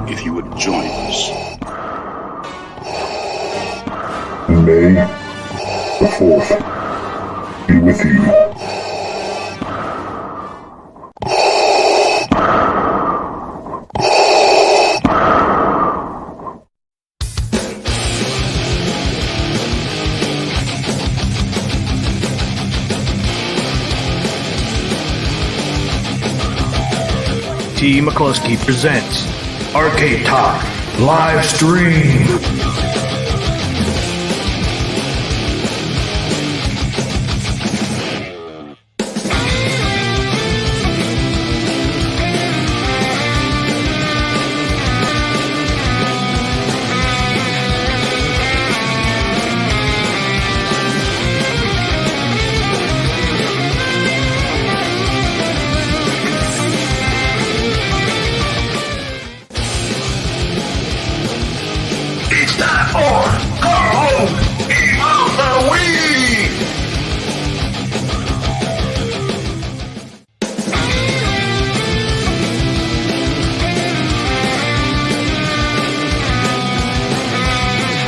if you would join us. May the 4th be with you. T. McCluskey presents Arcade Talk Live Stream.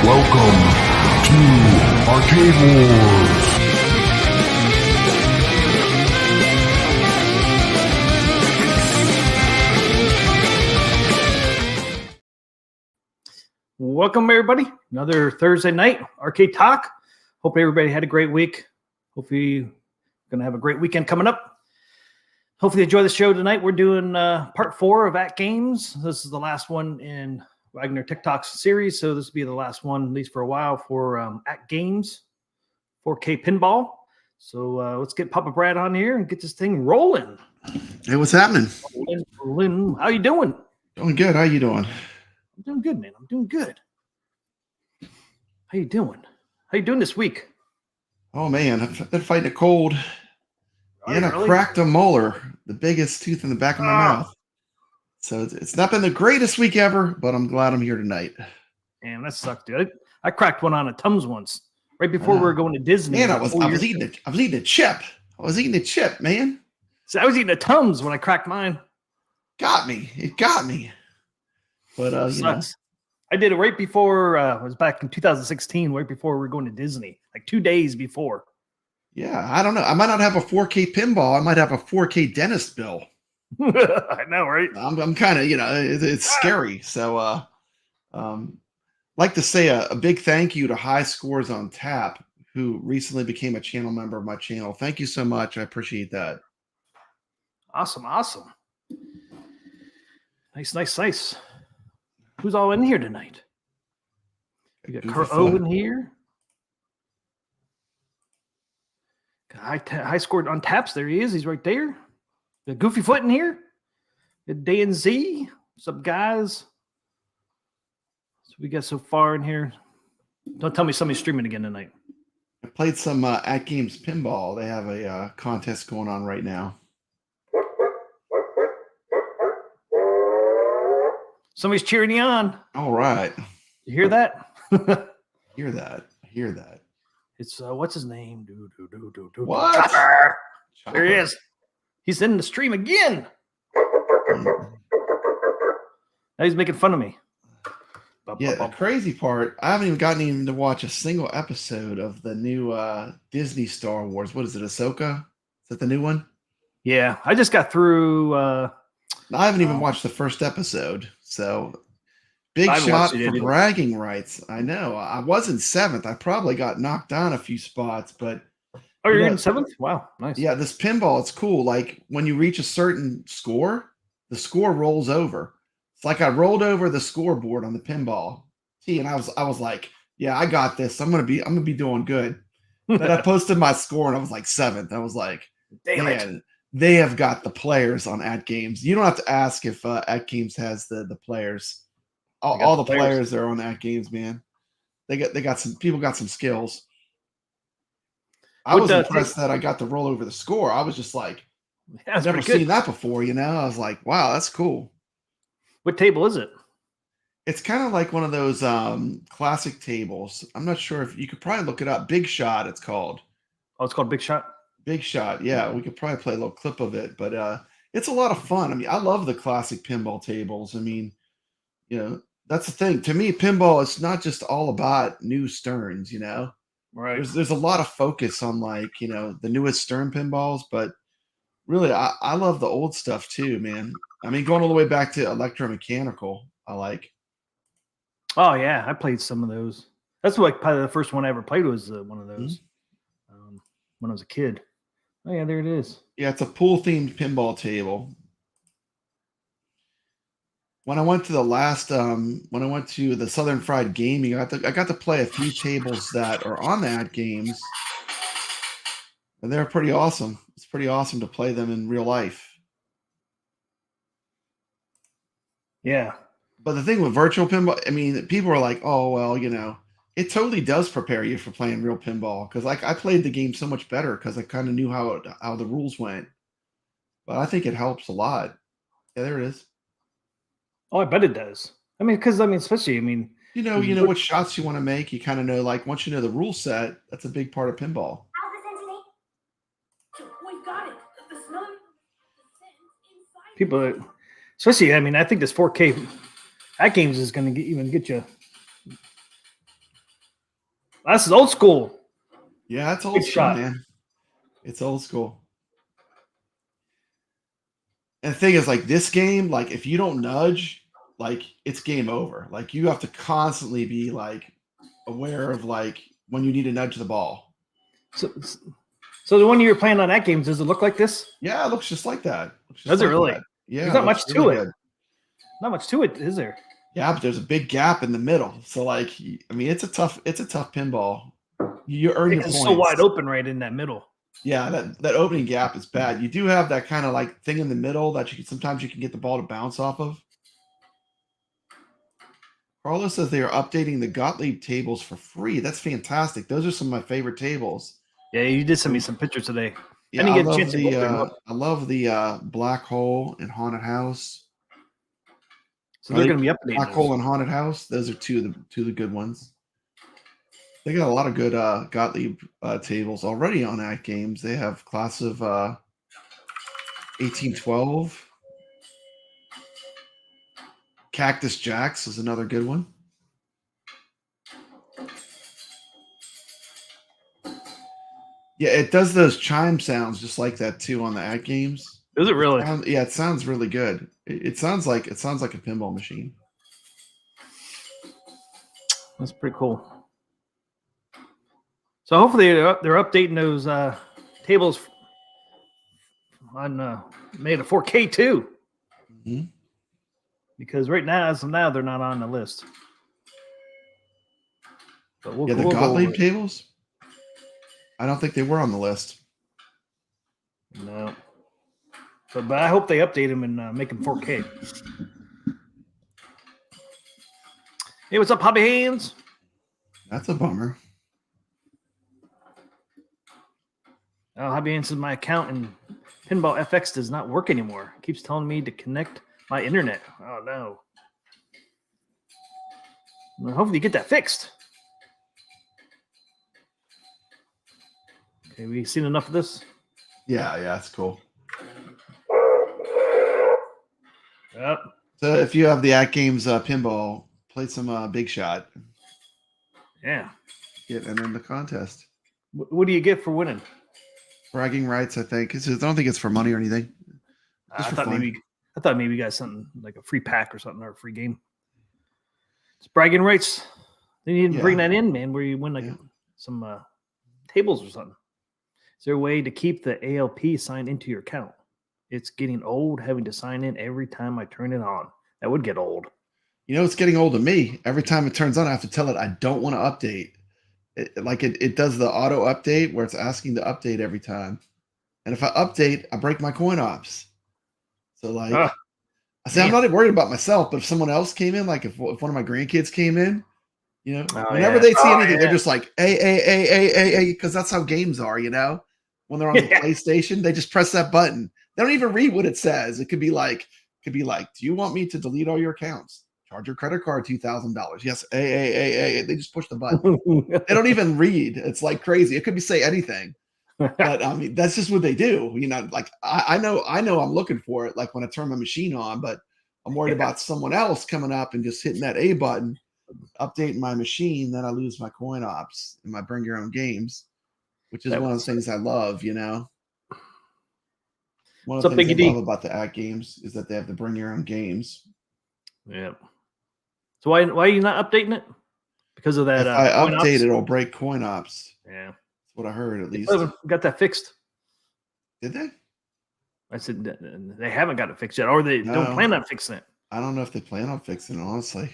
Welcome to Arcade Wars. Welcome, everybody. Another Thursday night Arcade Talk. Hope everybody had a great week. Hopefully, you're going to have a great weekend coming up. Hopefully, you enjoy the show tonight. We're doing part 4 of Atgames. This is the last one in Wagner TikTok's series, so this will be the last one, at least for a while, for Atgames 4K Pinball. So let's get Papa Brad on here and get this thing rolling. Hey, what's happening? Rolling. How you doing? Doing good. How you doing? I'm doing good, man. I'm doing good. How you doing? How you doing this week? Oh man, I've been fighting a cold, and I really? cracked a molar, the biggest tooth in the back of my mouth. So it's not been the greatest week ever, but I'm glad I'm here tonight. Man, that sucked, dude. I cracked one on a Tums once, right before we were going to Disney. Man, I was eating a chip. I was eating a chip, man. So I was eating a Tums when I cracked mine. Got me. It got me. But you know. I did it right before. It was back in 2016, right bore we were going to Disney, like 2 days before. Yeah, I don't know. I might not have a 4K pinball. I might have a 4K dentist bill. I know, right? I'm kind of, it's scary. So, like to say a big thank you to High Scores on Tap, who recently became a channel member of my channel. Thank you so much. I appreciate that. Awesome. Nice. Who's all in here tonight? We got Kurt Owen here. High Scored on Taps. There he is. He's right there. The Goofy Foot in here. The Dan Z. What's up, guys? So we got so far in here. Don't tell me somebody's streaming again tonight. I played some Atgames Pinball. They have a contest going on right now. Somebody's cheering you on. All right. You hear that? Hear that. It's what's his name? What? Chopper. There he is. He's in the stream again. Now he's making fun of me. Yeah, the crazy part, I haven't even gotten to watch a single episode of the new Disney Star Wars. What is it, Ahsoka? Is that the new one? Yeah, I just got through. I haven't even watched the first episode, so big shot for bragging rights. I know. I was in 7th. I probably got knocked down a few spots, but oh, you're in 7th? Wow, nice. Yeah, this pinball, it's cool. Like when you reach a certain score, the score rolls over. It's like I rolled over the scoreboard on the pinball tee, and I was like, yeah, I got this. I'm gonna be doing good. Then I posted my score and I was like 7th. I was like, man, they have got the players on Atgames. You don't have to ask if Atgames has the players. All the players are on Atgames, man. They got some people got some skills. I was impressed that I got to roll over the score. I was just like, I've never seen that before, I was like, wow, that's cool. What table is it? It's kind of like one of those classic tables. I'm not sure if you could probably look it up. Big Shot, it's called. Oh, it's called Big Shot? Big Shot, yeah. We could probably play a little clip of it, but it's a lot of fun. I mean, I love the classic pinball tables. I mean, You know, that's the thing. To me, pinball is not just all about new Sterns, you know. Right. There's a lot of focus on like, the newest Stern pinballs, but really I love the old stuff too, man. I mean, going all the way back to electromechanical, I like. Oh yeah, I played some of those. That's like probably the first one I ever played was one of those when I was a kid. Oh yeah, there it is. Yeah, it's a pool themed pinball table. When I went to when I went to the Southern Fried Gaming, I got to play a few tables that are on that games, and they're pretty awesome. It's pretty awesome to play them in real life. Yeah. But the thing with virtual pinball, I mean, people are like, "Oh, well, it totally does prepare you for playing real pinball." Because like I played the game so much better because I kind of knew how the rules went. But I think it helps a lot. Yeah, there it is. Oh, I bet it does. I mean, because especially, You know what shots you want to make. You kind of know, like once you know the rule set, that's a big part of pinball. We've got it. The snow. people, especially, I think this 4K Atgames is going to even get you. This is old school. Yeah, it's old Good school, shot. man. It's old school. And the thing is, like this game, like if you don't nudge, like it's game over. Like you have to constantly be like aware of like when you need to nudge the ball. So the one you were playing on Atgames, does it look like this? Yeah, it looks just like that. Does it really? That. Yeah, There's not much to really it. good. Not much to it, is there? Yeah, but there's a big gap in the middle. So like, I mean, it's a tough pinball. You earn your points. It's so wide open right in that middle. Yeah, that opening gap is bad. You do have that kind of like thing in the middle that sometimes you can get the ball to bounce off of. Carlos says they are updating the Gottlieb tables for free. That's fantastic. Those are some of my favorite tables. Yeah, you did send me some pictures today. Yeah, I love the Black Hole and Haunted House. So they're going to be updating Black Hole and Haunted House. Those are two of the good ones. They got a lot of good Gottlieb tables already on Atgames. They have class of 1812. Cactus Jacks is another good one. Yeah, it does those chime sounds just like that too on the Atgames. Is it really? Yeah, it sounds really good. It sounds like a pinball machine. That's pretty cool. So hopefully they're updating those tables on made a 4K too. Mm-hmm. Because right now, as of now, they're not on the list. But the Gottlieb tables? I don't think they were on the list. No. But I hope they update them and make them 4K. Hey, what's up, Hobby Hands? That's a bummer. Oh, Hobby Hands says my account in Pinball FX does not work anymore. It keeps telling me to connect my internet. Oh, no. Well, hopefully you get that fixed. Okay, we seen enough of this? Yeah, that's cool. Yep. So if you have the Atgames pinball, play some Big Shot. Yeah. Get and in the contest. What do you get for winning? Bragging rights, I think. I don't think it's for money or anything. I thought maybe you got something like a free pack or something or a free game. It's bragging rights. They need to bring that in, man, where you win some tables or something. Is there a way to keep the ALP signed into your account? It's getting old having to sign in every time I turn it on. That would get old. It's getting old to me. Every time it turns on, I have to tell it I don't want to update. It does the auto update where it's asking to update every time. And if I update, I break my coin ops. So I say, I'm not even worried about myself, but if someone else came in, like if one of my grandkids came in, whenever they see anything, they're just like, hey, because that's how games are, when they're on the PlayStation, they just press that button. They don't even read what it says. It could be like, do you want me to delete all your accounts? Charge your credit card $2,000. Yes, They just push the button. They don't even read. It's like crazy. It could be say anything. But I mean, that's just what they do. I know I'm looking for it, like when I turn my machine on, but I'm worried about someone else coming up and just hitting that A button, updating my machine, then I lose my coin ops and my bring your own games, which is one of the things I love, you know. One of the things I love about the Atgames is that they have the bring your own games. Yeah. So why are you not updating it? Because of that. If I update it, it'll break coin ops. Yeah. That's what I heard, at least. Got that fixed. Did they? I said they haven't got it fixed yet, or they don't plan on fixing it. I don't know if they plan on fixing it, honestly.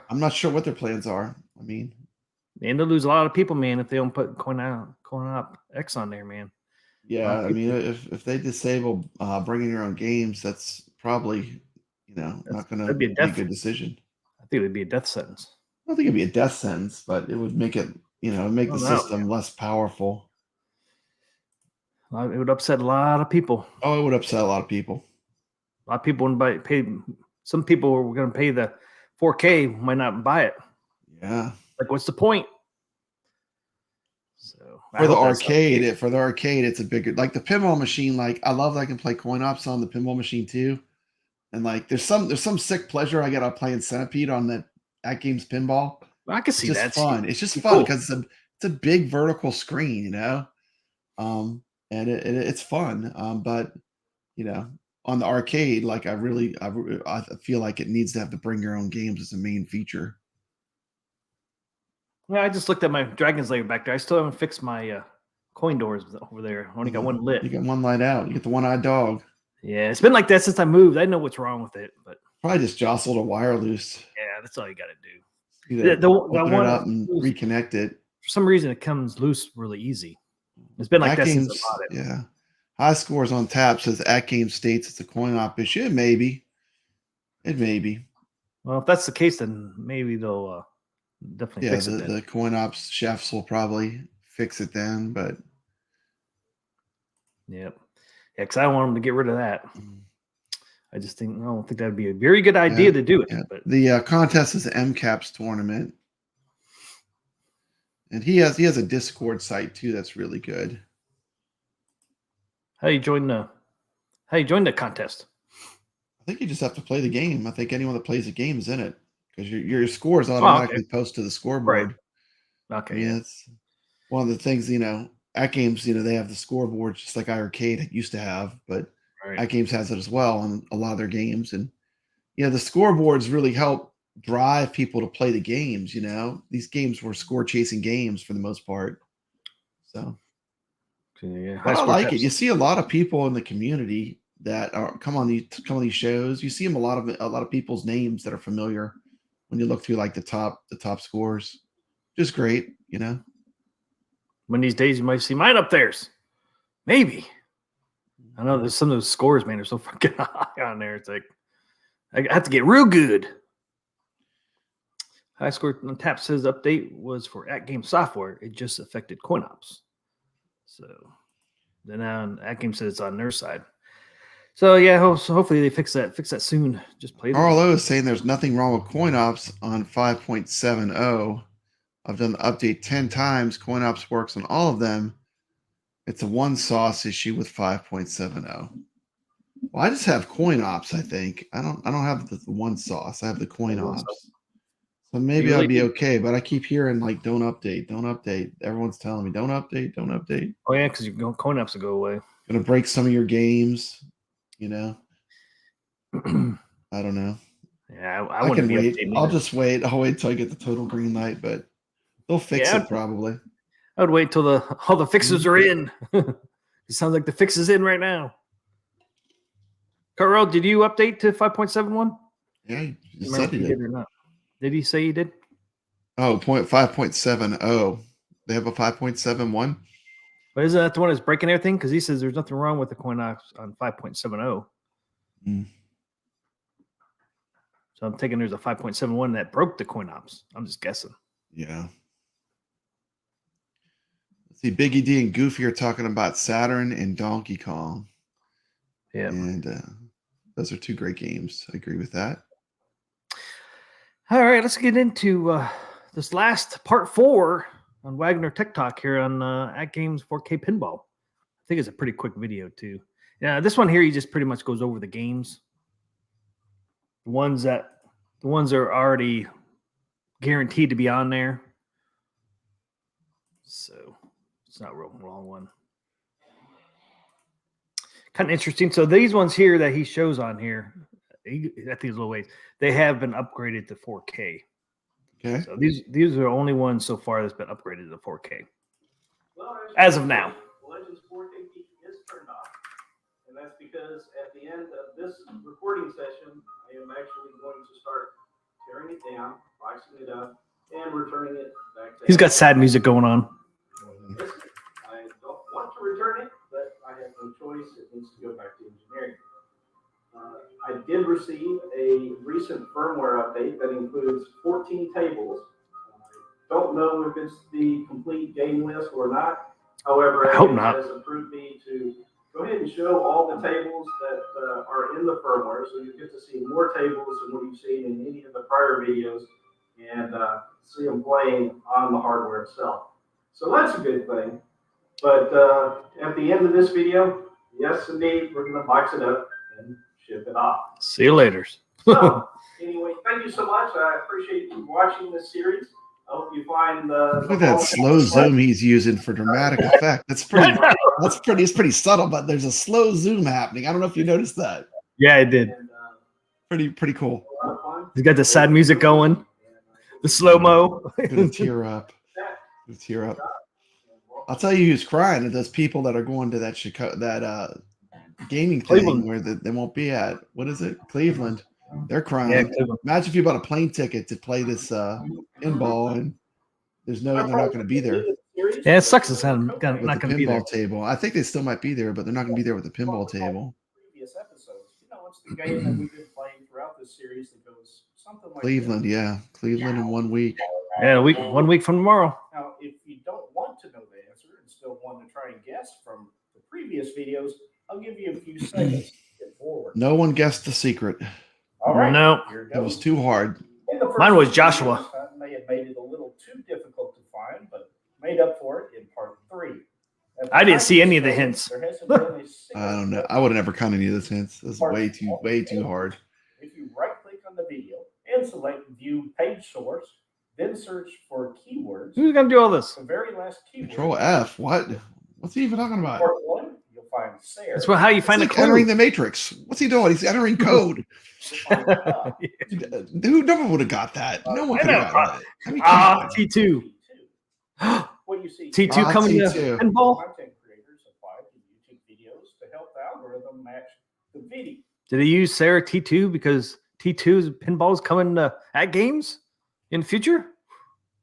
I'm not sure what their plans are. I mean, and they'll lose a lot of people, man, if they don't put coin op X on there, man. Yeah, I mean, if they disable bringing your own games, that's probably, you know, not going to be a good decision. I think it'd be a death sentence. I don't think it'd be a death sentence, but it would make it, you know, make the system less powerful. It would upset a lot of people. Oh, it would upset a lot of people. A lot of people wouldn't pay. Some people were going to pay the 4K, might not buy it. Yeah. Like, what's the point? So for the arcade, it's a bigger, like the pinball machine. Like, I love that I can play coin ops on the pinball machine too. And like, there's some sick pleasure I get out playing Centipede on the Atgames Pinball. I can see that. It's fun. It's just fun because it's a big vertical screen, you know. And it's fun. But you know, on the arcade, like I feel like it needs to have the bring your own games as a main feature. Yeah, I just looked at my Dragon's Lair back there. I still haven't fixed my coin doors over there. I only got one lit. You got one light out. You get the one-eyed dog. Yeah, it's been like that since I moved. I know what's wrong with it, but probably just jostled a wire loose. Yeah, that's all you got to do. Open it up and reconnect it. For some reason, it comes loose really easy. It's been like that since I bought it. Yeah. High scores on tap says Atgames states it's a coin op issue. It may be. Well, if that's the case, then maybe they'll definitely fix it. The coin ops chefs will probably fix it then, but yep. Yeah, because I want them to get rid of that. I don't think that'd be a very good idea to do it. Yeah. But the contest is an MCAPS tournament. And he has a Discord site too that's really good. How you join the contest? I think you just have to play the game. I think anyone that plays the game is in it because your scores automatically post to the scoreboard. Right. Okay. Yeah, it's one of the things, you know, Atgames, you know, they have the scoreboard just like iArcade used to have, but Atgames has it as well on a lot of their games. And you know, the scoreboards really help drive people to play the games. You know, these games were score chasing games for the most part. So yeah, I like it. You see a lot of people in the community that come on these shows. You see them a lot of people's names that are familiar when you look through like the top scores. Just great, you know. One of these days you might see mine up there. Maybe. I know there's some of those scores, man, are so fucking high on there. It's like I have to get real good. High score on tap says update was for Atgames software. It just affected coin ops. So then now Atgames says it's on their side. So yeah, hopefully they fix that soon. Just play. RLO is saying there's nothing wrong with coin ops on 5.70. I've done the update 10 times. Coin ops works on all of them. It's a one sauce issue with 5.70. Well, I just have coin ops, I think. I don't have the one sauce. I have the coin ops. So maybe I'll be okay, but I keep hearing like don't update. Everyone's telling me don't update. Oh yeah, because your coin ops will go away. Gonna break some of your games, you know. I don't know. Yeah, I can wait. I'll just wait. I'll wait till I get the total green light, but they'll fix it probably. I would wait till all the fixes are in. It sounds like the fix is in right now. Carl, did you update to 5.71? Yeah, you said he did. Or not. Did he say he did? Oh, 5.70. They have a 5.71. But isn't that the one that's breaking everything? Because he says there's nothing wrong with the coin ops on 5.70. So I'm thinking there's a 5.71 that broke the coin ops. I'm just guessing. Yeah. Let's see, Biggie D and Goofy are talking about Saturn and Donkey Kong. Yeah. And those are two great games. I agree with that. All right, let's get into this last part 4 on Wagner Tech Talk here on Atgames 4K Pinball. I think it's a pretty quick video too. Yeah, this one here, he just pretty much goes over the games. The ones that are already guaranteed to be on there. So it's not a real long one. Kind of interesting. So these ones here that he shows on here, at these little ways, they have been upgraded to 4K. Okay. So these are the only ones so far that's been upgraded to 4K. As of now. Legends 4K feature is turned off, and that's because at the end of this recording session, I am actually going to start tearing it down, boxing it up, and returning it back to. He's got sad music going on. I don't want to return it, but I have no choice. It needs to go back to engineering. I did receive a recent firmware update that includes 14 tables. I don't know if it's the complete game list or not. However, I hope Atgames not. has approved me to go ahead and show all the tables that are in the firmware, so you get to see more tables than what you've seen in any of the prior videos, and see them playing on the hardware itself. So that's a good thing. But at the end of this video, yes, indeed, we're going to box it up and ship it off. See you later. So, anyway, thank you so much. I appreciate you watching this series. I hope you find Look at that slow zoom he's using for dramatic effect. It's pretty subtle, but there's a slow zoom happening. I don't know if you noticed that. Yeah, I did. Pretty cool. He's got the sad music going, the slow-mo. Gonna tear up. I'll tell you who's crying. Those people that are going to that gaming thing Cleveland. where they won't be at. What is it? Cleveland. They're crying. Yeah, Cleveland. Imagine if you bought a plane ticket to play this pinball and they're not going to be there Yeah, it sucks. It's not with going the to be there. pinball table. I think they still might be there, but they're not going to be there with the pinball table. Previous episodes. It's the game that we've been playing throughout this series that goes something like Cleveland, this. yeah. Cleveland in 1 week. Yeah, 1 week from tomorrow. Now, if you don't want to know the answer and still want to try and guess from the previous videos, I'll give you a few seconds to get forward. No one guessed the secret. All right. No. Here It was too hard. Mine was Joshua. I may have made it a little too difficult to find, but made up for it in part 3. I didn't see any of the hints. There hasn't been a single I don't know. I would have never caught any of those hints. This is way too hard. If you right-click on the video and select View Page Source, then search for keywords. Who's going to do all this? The very last keyword. Control F. What? What's he even talking about? Part 1, you'll find Sarah. That's how you find It's the like entering clue. the Matrix. What's he doing? He's entering code. Who never would have got that? No one I could know. have got that. I mean, come on. T2. What you see T2 coming to T2. pinball. content creators apply to YouTube videos to help the algorithm match the video. Did he use Sarah T2 because T2's pinball is coming to Atgames in the future?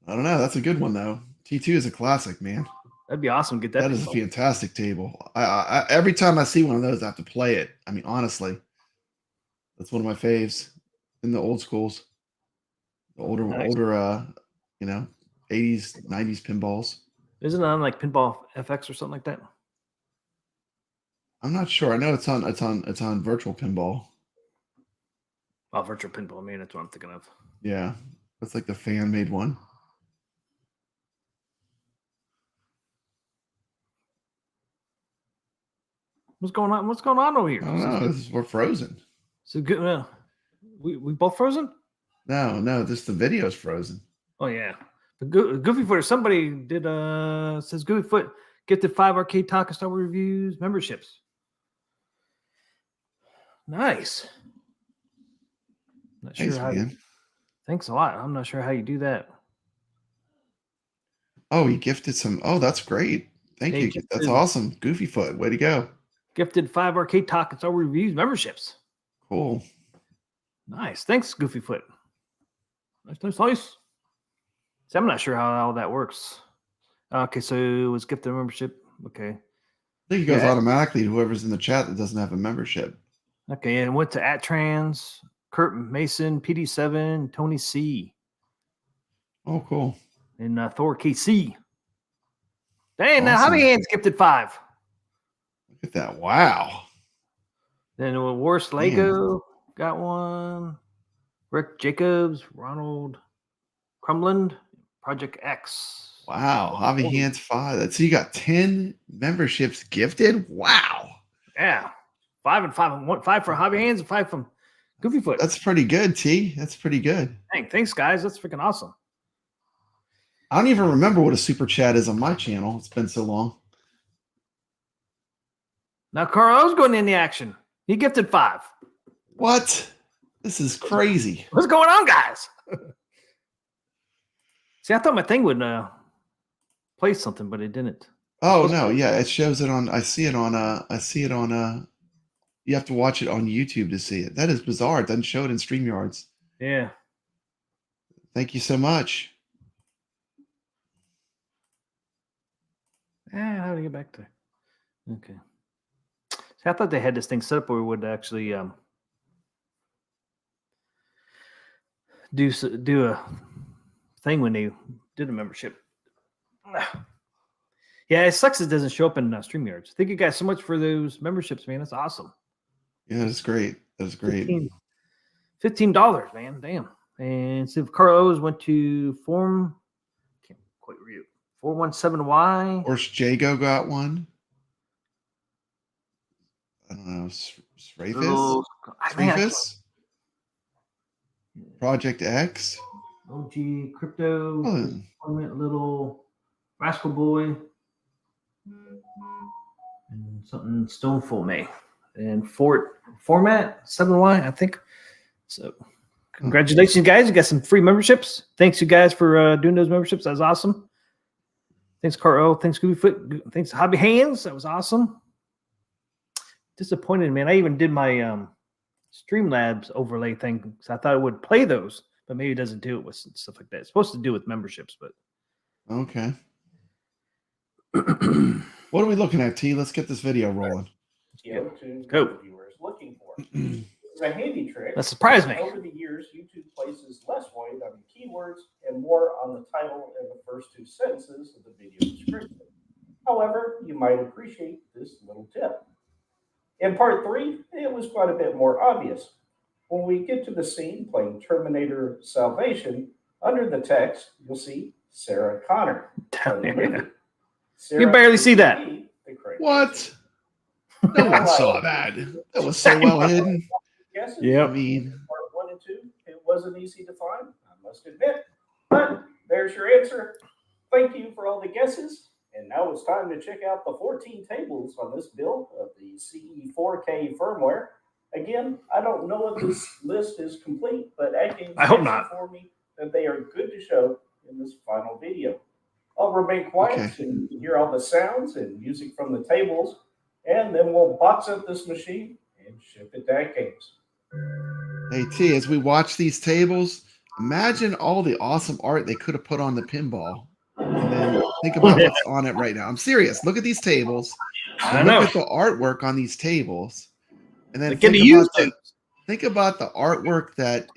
I don't know. That's a good one though. T2 is a classic, man. That'd be awesome. Get that. That is a pinball. fantastic table. I every time I see one of those, I have to play it. I mean, honestly, that's one of my faves in the old schools. The older, Nice. 80s, 90s pinballs. Isn't it on like Pinball FX or something like that? I'm not sure. I know it's on virtual pinball. Oh, virtual pinball. Man, that's what I'm thinking of. Yeah. That's like the fan made one. What's going on? What's going on over here? I don't know. We're frozen. So good. We both frozen? No, this the video's frozen. Oh yeah. The Goofy Foot. Somebody did. Says Goofy Foot gifted 5 Arcade Talk and Star Wars Reviews memberships. Nice. Not sure Thanks, how. man. Thanks a lot. I'm not sure how you do that. Oh, he gifted some. Oh, that's great. Thank Hey, you. gifted- That's awesome. Goofy Foot. Way to go. Gifted 5 Arcade Talk and Star Wars Reviews memberships. Cool. Nice. Thanks, Goofy Foot. Nice. See, I'm not sure how all that works. Okay, so it was gifted membership. Okay. I think it goes Yeah. automatically to whoever's in the chat that doesn't have a membership. Okay, and went to Attrans, Kurt Mason, PD7, Tony C, Oh, cool. and Thor KC. Dang, now how Awesome. many hands gifted 5? Look at that. Wow. Then Worst Lego got one. Rick Jacobs, Ronald Crumland, Project X. Wow. Javi Hands 5. So you got 10 memberships gifted? Wow. Yeah. 5 and 5. 5 for Hobby Hands and 5 from Goofy Foot. That's pretty good, T. That's pretty good. Dang, thanks, guys. That's freaking awesome. I don't even remember what a super chat is on my channel. It's been so long. Now, Carl's going in the action. He gifted 5. What? This is crazy. What's going on, guys? See, I thought my thing would play something, but it didn't. Oh no, yeah, it shows it on. I see it on. You have to watch it on YouTube to see it. That is bizarre. It doesn't show it in StreamYards. Yeah. Thank you so much. How do I get back there? Okay. See, I thought they had this thing set up where we would actually do a thing when they did a membership. Yeah, it sucks it doesn't show up in StreamYards. Thank you guys so much for those memberships, man. That's awesome. Yeah, that's great. That's great. $15, man. Damn. And so Carl O's went to can't quite read it. 417Y. Or Jago got one. I don't know. Srafis? Project X. OG Crypto. Oh. Little Rascal Boy. And something Stoneful May. And format 7Y, I think. So congratulations, guys. You got some free memberships. Thanks, you guys, for doing those memberships. That was awesome. Thanks, Carl. Thanks, Goofy. Thanks, Hobby Hands. That was awesome. Disappointed, man. I even did my Streamlabs overlay thing because I thought it would play those, but maybe it doesn't do it with stuff like that. It's supposed to do with memberships, but okay. What are we looking at, T? Let's get this video rolling. Go. Viewers looking for. It's a handy trick. That surprised me. Over the years, YouTube places less weight on the keywords and more on the title and the first 2 sentences of the video description. However, you might appreciate this little tip. In part 3, it was quite a bit more obvious. When we get to the scene playing Terminator Salvation, under the text, you'll see Sarah Connor. You barely see that. What? No one saw that. That was so well hidden. Yeah. I mean, part 1 and 2, it wasn't easy to find, I must admit. But there's your answer. Thank you for all the guesses. And now it's time to check out the 14 tables on this build of the CE4K firmware. Again, I don't know if this list is complete, but Atgames I hope not. informed me that they are good to show in this final video. I'll remain quiet so you can hear all the sounds and music from the tables, and then we'll box up this machine and ship it to Atgames. hey, T, as we watch these tables, imagine all the awesome art they could have put on the pinball. And then think about what's on it right now. I'm serious. Look at these tables. I know. Look at the artwork on these tables. And then think about the artwork that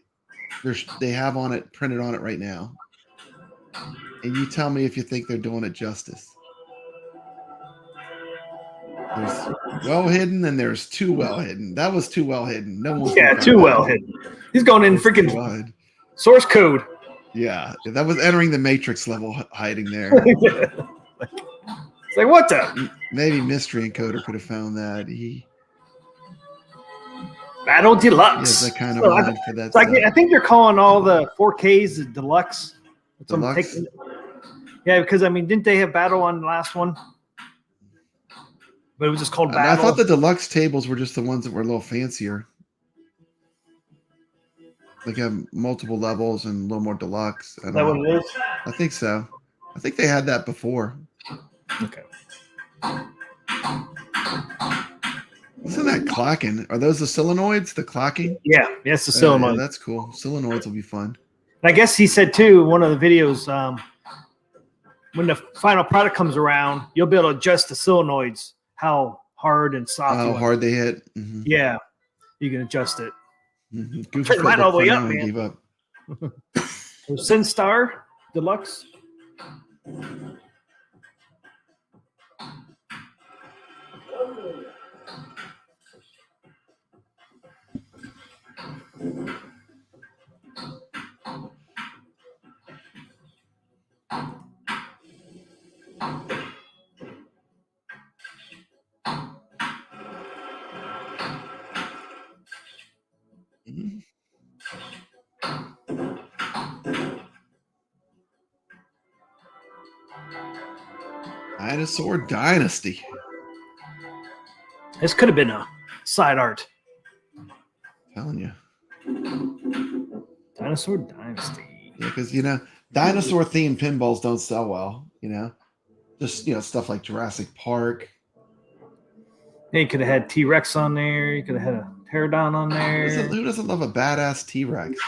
they have on it, printed on it right now. And you tell me if you think they're doing it justice. There's well hidden and there's too well hidden. That was too well hidden. No one. Yeah, too well hidden. He's going in freaking source code. Yeah, that was entering the Matrix level hiding there. It's like, what the? Maybe Mystery Encoder could have found that. He Battle Deluxe. has that kind of mind for that. Like, I think they're calling all the 4Ks the Deluxe. Deluxe? Yeah, because, I mean, didn't they have Battle on the last one? But it was just called Battle. I thought the Deluxe tables were just the ones that were a little fancier. Like have multiple levels and a little more deluxe. Is that what it is? I think so. I think they had that before. Okay. Isn't that clacking? Are those the solenoids? The clacking? Yeah, it's the solenoid. Yeah, that's cool. Solenoids will be fun. I guess he said too, one of the videos, when the final product comes around, you'll be able to adjust the solenoids, how hard and soft. How hard they hit. Mm-hmm. Yeah, you can adjust it. Mm-hmm. Turn mine all the way up, man. Gave up. SinStar Deluxe. Mm-hmm. Dinosaur Dynasty. This could have been a side art. Telling you. Dinosaur Dynasty. Yeah, because dinosaur themed pinballs don't sell well, Just stuff like Jurassic Park. Yeah, you could have had T-Rex on there. You could have had a pterodon on there. Who doesn't love a badass T-Rex?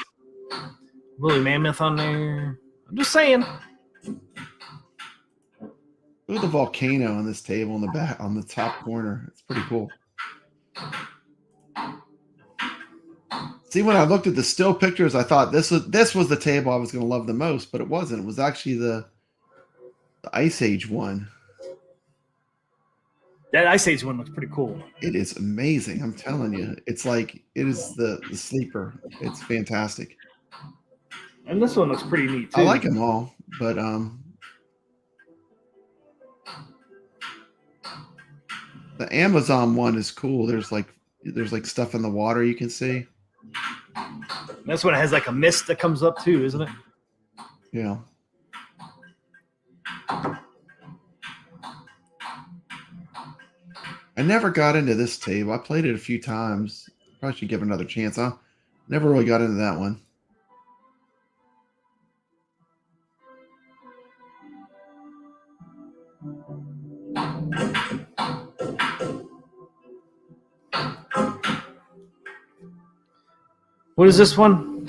Woolly mammoth on there. I'm just saying. Look at the volcano on this table on the top corner. It's pretty cool. See, when I looked at the still pictures, I thought this was the table I was going to love the most, but it wasn't. It was actually the Ice Age one. That Ice Age one looks pretty cool. It is amazing. I'm telling you. It's like, it is the sleeper. It's fantastic. And this one looks pretty neat too. I like them all, but the Amazon one is cool. There's like stuff in the water you can see. That's when it has like a mist that comes up too, isn't it? Yeah. I never got into this table. I played it a few times. Probably should give it another chance. I never really got into that one. What is this one?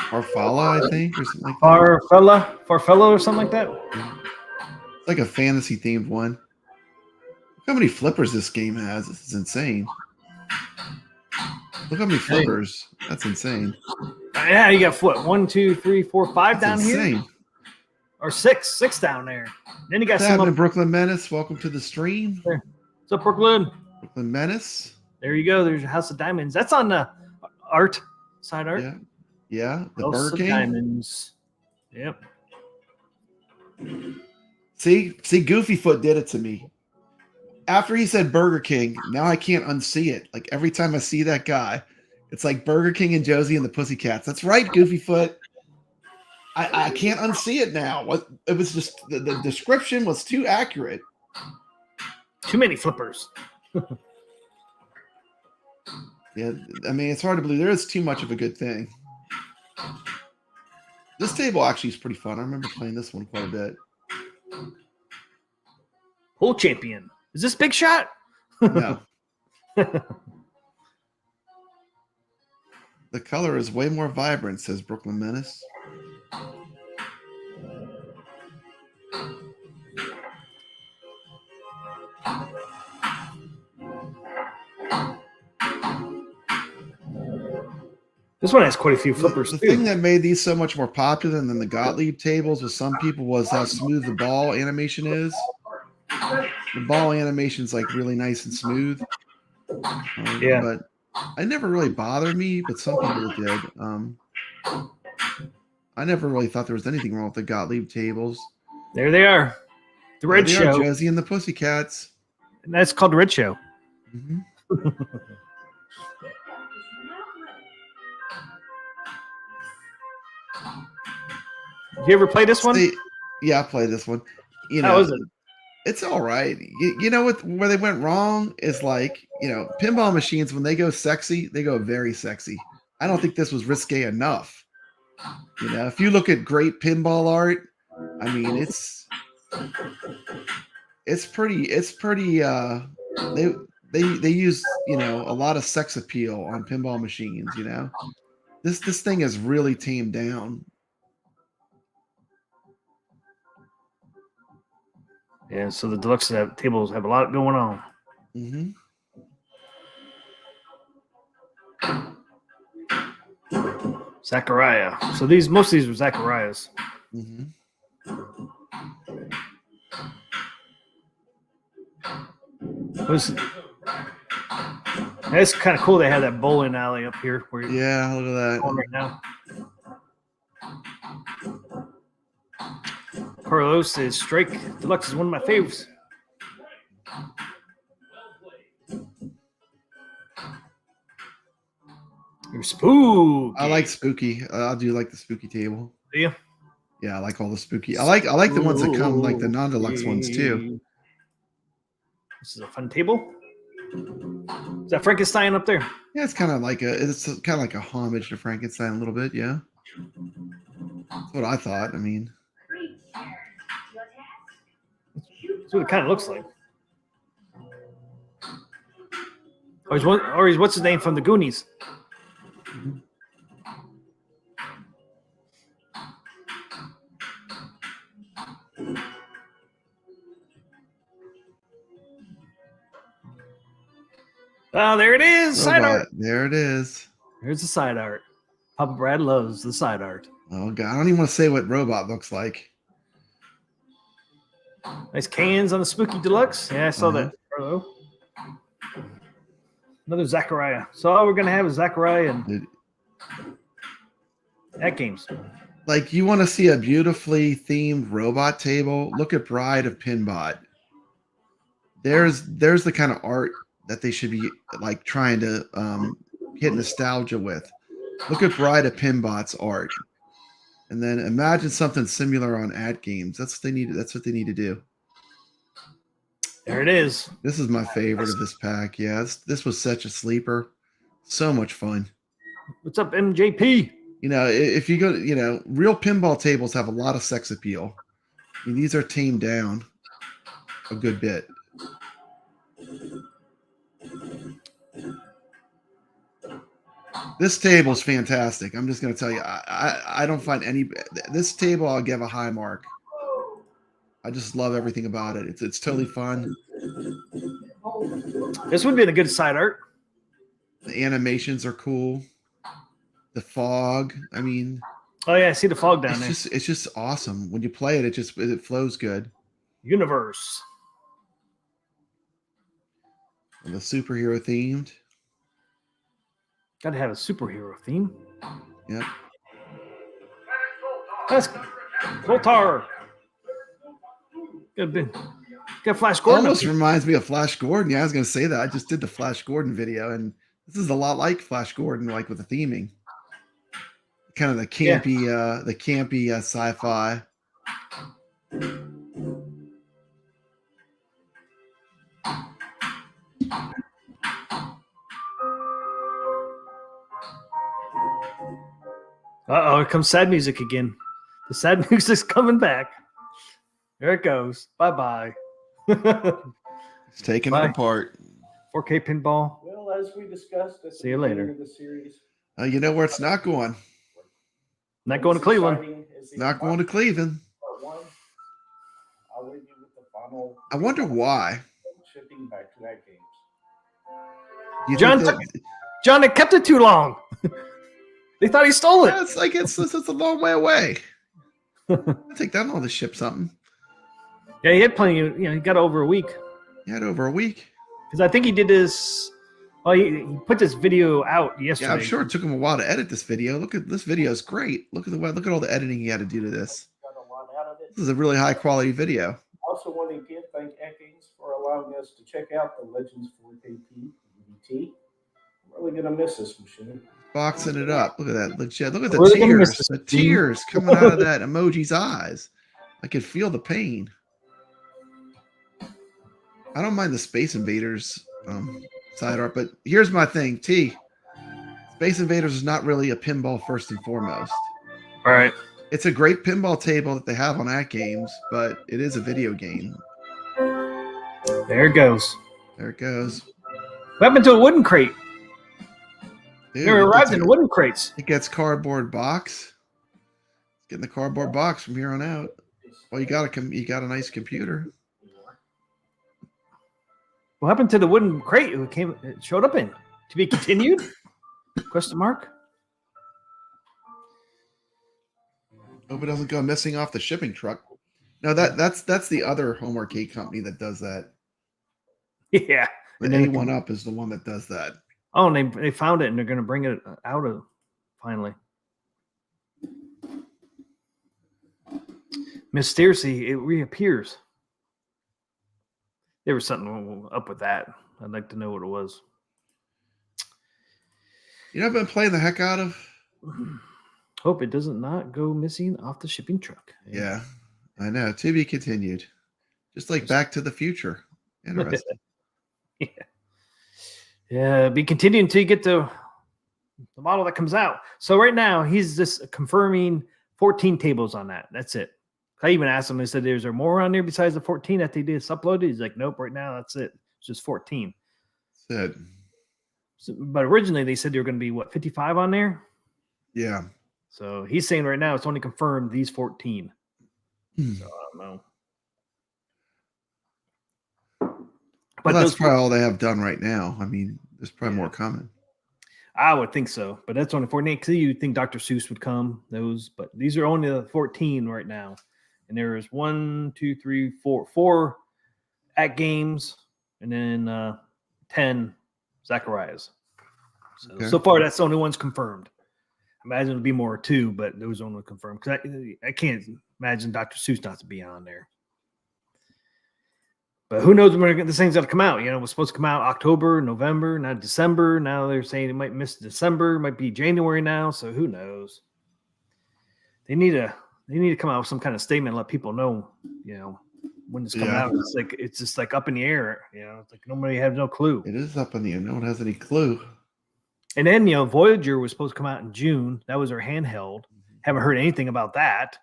Farfalla, I think, or something like that. Farfalla or something like that? It's like a fantasy themed one. Look how many flippers this game has. This is insane. Look how many flippers. That's insane. Yeah, you got what? 1, 2, 3, 4, 5 down insane. here? Or six down there. Then you got What's some happening, up Brooklyn Menace? Welcome to the stream. there. What's up, Brooklyn? Brooklyn Menace. There you go. There's your House of Diamonds. That's on the side art. Yeah. The House Burger of King. Diamonds. Yep. See, Goofyfoot did it to me. After he said Burger King, now I can't unsee it. Like every time I see that guy, it's like Burger King and Josie and the Pussycats. That's right, Goofyfoot. I can't unsee it now. It was just the description was too accurate. Too many flippers. Yeah, I mean, it's hard to believe there is too much of a good thing. This table actually is pretty fun. I remember playing this one quite a bit. Whole champion. Is this Big Shot? No. The color is way more vibrant, says Brooklyn Menace. This one has quite a few flippers The too. thing that made these so much more popular than the Gottlieb tables with some people was how smooth the ball animation is. The ball animation is like really nice and smooth. Yeah. But it never really bothered me, but some people did. I never really thought there was anything wrong with the Gottlieb tables. There they are. The Red There they are, Show. Josie and the Pussycats. And that's called the Red Show. Mm-hmm. You ever play this one? Yeah, I played this one. How is it? It's all right. You know what? Where they went wrong is like, pinball machines, when they go sexy, they go very sexy. I don't think this was risque enough. If you look at great pinball art, I mean, it's pretty. They use a lot of sex appeal on pinball machines. This thing is really tamed down. Yeah, so the deluxe tables have a lot going on. Mm-hmm. Zachariah. So most of these were Zachariahs. Mm-hmm. It's kind of cool. They have that bowling alley up here. Yeah, look at that. Right now. Carlos says Strike Deluxe is one of my favorites. You're spooky. I like spooky. I do like the spooky table. Do you? Yeah, I like all the spooky. I like the ones that come like the non-deluxe ones too. This is a fun table. Is that Frankenstein up there? Yeah, it's kind of like a homage to Frankenstein a little bit. Yeah, that's what I thought. I mean, That's what it kind of looks like. Or he's what's his name from the Goonies? Oh, there it is. Side robot. art. There it is. There's the side art. Papa Brad loves the side art. Oh god, I don't even want to say what robot looks like. Nice cans on the Spooky Deluxe. Yeah, I saw that. Hello. Another Zachariah. So all we're gonna have is Zachariah and Atgames. Like, you want to see a beautifully themed robot table? Look at Bride of Pinbot. There's the kind of art that they should be like trying to hit nostalgia with. Look at Bride of Pinbot's art, and then imagine something similar on Atgames. That's what they need. That's what they need to do. There it is. This is my favorite of this pack. Yeah, this was such a sleeper. So much fun. What's up, MJP? You know, if you go, real pinball tables have a lot of sex appeal. I mean, these are tamed down a good bit. This table is fantastic. I'm just going to tell you, I don't find this table I'll give a high mark. I just love everything about it. It's totally fun. This would be a good side art. The animations are cool. The fog. I mean, oh yeah, I see the fog down there. It's just awesome. When you play it, it flows good. Universe. And the superhero themed. Got to have a superhero theme. Yep. That's Voltar. Got Flash Gordon. Almost reminds me of Flash Gordon. Yeah, I was going to say that. I just did the Flash Gordon video, and this is a lot like Flash Gordon, like with the theming. Kind of the campy sci-fi. Uh-oh, here comes sad music again. The sad music's coming back. There it goes. Bye-bye. It's taking it apart. 4K pinball. Well, as we discussed at See you later. of the series, You know where it's not going? Not going to Cleveland. Not going to Cleveland. Part one, I'll leave you with the final I wonder why. shipping back to that game. You John think John, it kept it too long. They thought he stole it. Yeah, it's like it's a long way away. I think that ought to ship something. Yeah, he had plenty. He got over a week. You had over a week. Because I think he did this. Well, he put this video out yesterday. Yeah, I'm sure it took him a while to edit this video. Look at this video; is great. Look at all the editing he had to do to this. Got a lot out of it. This is a really high quality video. I also want to thank Atgames for allowing us to check out the Legends 4KP DVT. I'm really gonna miss this machine. Boxing it up. Look at that. Look at the We're gonna miss tears. this The tears coming out of that emoji's eyes. I could feel the pain. I don't mind the Space Invaders side art, but here's my thing. Space Invaders is not really a pinball first and foremost. All right. It's a great pinball table that they have on Atgames, but it is a video game. There it goes. There it goes. What happened to a wooden crate? Dude, They arrived in wooden crates. It gets cardboard box. It's getting the cardboard box from here on out. Well, you got a nice computer. What happened to the wooden crate it showed up in? To be continued? Question mark. Hope it doesn't go missing off the shipping truck. No, that's the other home arcade company that does that. Yeah. The A1UP is the one that does that. Oh, and they found it and they're going to bring it out of finally. Mysteriously, it reappears. There was something up with that. I'd like to know what it was. You know, I've been playing the heck out of. hope it doesn't not go missing off the shipping truck. Yeah, I know. To be continued. Just like Back to the Future. Interesting. Yeah, be continuing until you get the model that comes out. So right now he's just confirming 14 tables on that. That's it. I even asked him. I said, "Is there more on there besides the 14 that they did uploaded?" He's like, "Nope. Right now, that's it. It's just 14." That's it. So, but originally they said they were going to be 55 on there. Yeah. So he's saying right now it's only confirmed these 14. Hmm. So I don't know. But But that's those, probably all they have done right now. I mean, there's probably more coming. I would think so. But that's only 14. Because you think Dr. Seuss would come. But these are only the 14 right now. And there is 4 at games, and then 10 Zacharias. So far, that's the only ones confirmed. I imagine it'll be more too, but those only confirmed. Because I can't imagine Dr. Seuss not to be on there. But who knows when this thing's going to come out? It was supposed to come out October, November, not December. Now they're saying it might miss December, might be January now. So who knows? They need to come out with some kind of statement and let people know, when it's coming out. It's just like up in the air. It's like nobody has no clue. It is up in the air. No one has any clue. And then, Voyager was supposed to come out in June. That was their handheld. Haven't heard anything about that.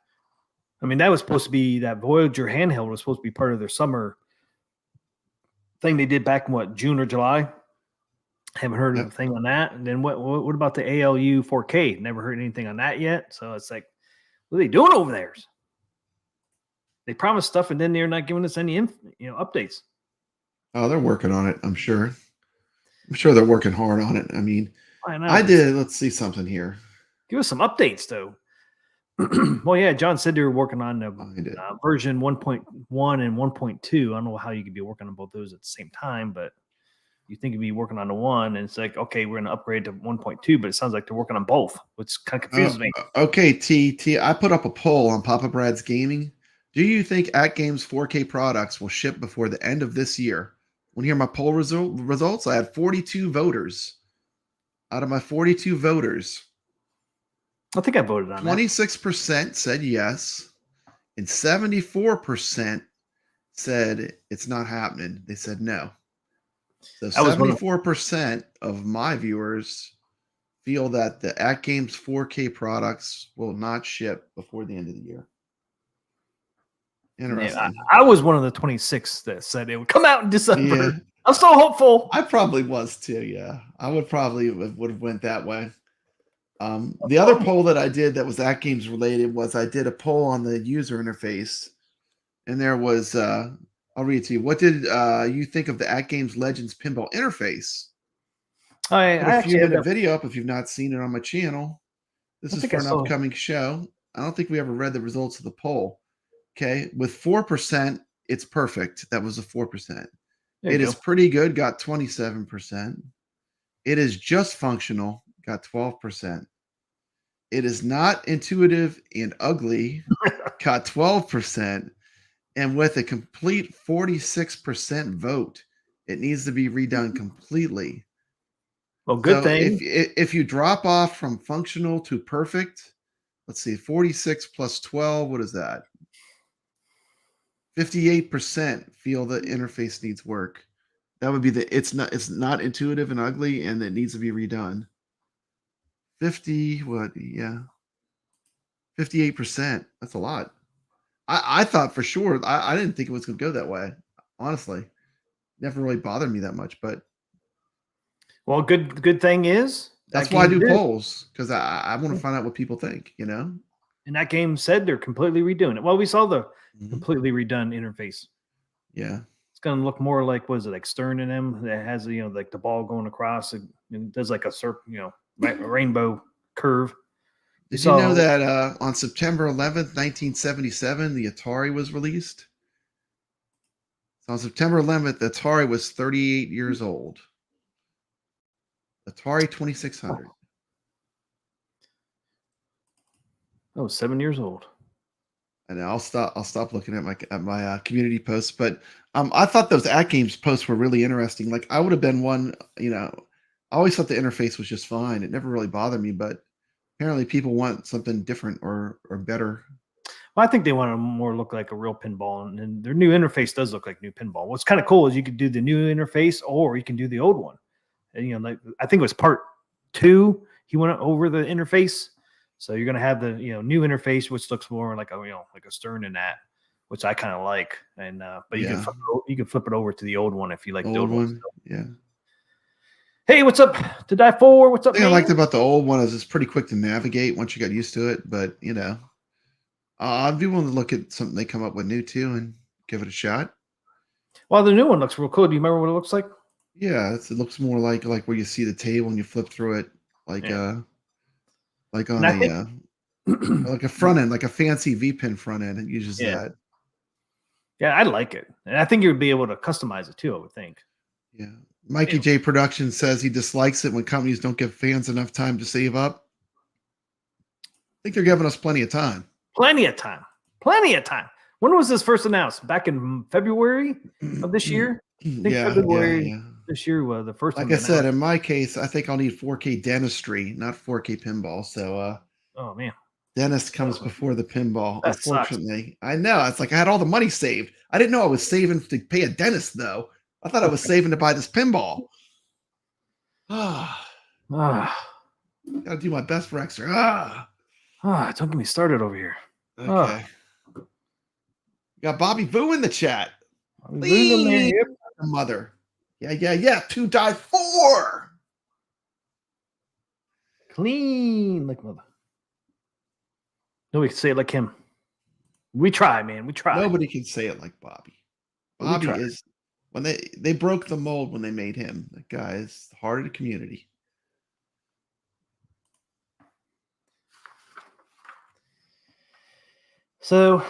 I mean, that was supposed to be that Voyager handheld was supposed to be part of their summer thing they did back in June or July. Haven't heard anything on that. And then what about the ALU 4K? Never heard anything on that yet. So it's like, what are they doing over there? They promised stuff and then they're not giving us any updates. Oh, they're working on it, I'm sure. I'm sure they're working hard on it. I mean, let's see something here. Give us some updates though. Well, yeah, John said they were working on the version 1.1 and 1.2. I don't know how you could be working on both those at the same time, but you think you'd be working on the one, and it's like, okay, we're going to upgrade to 1.2, but it sounds like they're working on both, which kind of confuses me. Okay, T, I put up a poll on Papa Brad's Gaming. Do you think Atgames 4K products will ship before the end of this year? Want to hear my poll results? I had 42 voters. Out of my 42 voters, I think I voted on 26% said yes, and 74% said it's not happening. They said no. So 74% of my viewers feel that the Atgames 4K products will not ship before the end of the year. Interesting. Yeah, I was one of the 26 that said it would come out in December. Yeah. I'm so hopeful. I probably was too. Yeah, I would probably would have went that way. The other poll that I did that was Atgames related was I did a poll on the user interface, and there was I'll read it to you. What did you think of the Atgames Legends pinball interface? I actually had a video up if you've not seen it on my channel. This is for an upcoming show. I don't think we ever read the results of the poll. Okay, with 4%, it's perfect. That was a 4%. It is pretty good, got 27%. It is just functional, got 12%. It is not intuitive and ugly, got 12%. And with a complete 46% vote, it needs to be redone completely. Well, good thing. If you drop off from functional to perfect, let's see, 46 plus 12, what is that? 58% feel the interface needs work. That would be it's not intuitive and ugly, and it needs to be redone. 58%. That's a lot. I thought for sure. I didn't think it was going to go that way. Honestly, never really bothered me that much. But well, good thing is that's why I do polls, because I want to find out what people think. And that game said they're completely redoing it. Well, we saw the completely redone interface. Yeah, it's going to look more like, what is it, like Stern and them that has like the ball going across and does like a circle, a rainbow curve. Did you know that on September 11th, 1977, the Atari was released? So on September 11th, the Atari was 38 years old. Atari 2600. Oh, 7 years old. And I'll stop looking at my community posts, but I thought those Atgames posts were really interesting. Like I would have been one, I always thought the interface was just fine. It never really bothered me, but Apparently, people want something different or better. Well, I think they want to more look like a real pinball, and their new interface does look like new pinball. What's kind of cool is you could do the new interface, or you can do the old one. And like I think it was part 2. He went over the interface, so you're gonna have the new interface, which looks more like a like a Stern and that, which I kind of like. And but you can flip it over to the old one if you like the old one. Yeah. Hey, what's up? To die for? What's up? The thing I liked about the old one is it's pretty quick to navigate once you got used to it. But I'd be willing to look at something they come up with new too and give it a shot. Well, the new one looks real cool. Do you remember what it looks like? Yeah, it looks more like where you see the table and you flip through it, like on like a front end, like a fancy V-pin front end. It uses that. Yeah, I like it, and I think you'd be able to customize it too. I would think. Yeah, Mikey J Production says he dislikes it when companies don't give fans enough time to save up. I think they're giving us plenty of time. Plenty of time. When was this first announced? Back in February of this year? I think February this year was the first. Like I said, in my case, I think I'll need 4K dentistry, not 4K pinball. So, oh man, dentist comes before the pinball. That unfortunately, I know it's like I had all the money saved. I didn't know I was saving to pay a dentist though. I thought I was saving to buy this pinball. Gotta do my best for extra. Don't get me started over here. Okay. Got Bobby Boo in the chat. Mother. Yeah. 2 die 4. Clean like mother. Nobody can say it like him. We try, man. We try. Nobody can say it like Bobby. Bobby is when they broke the mold when they made him. That guy is the heart of the community. So,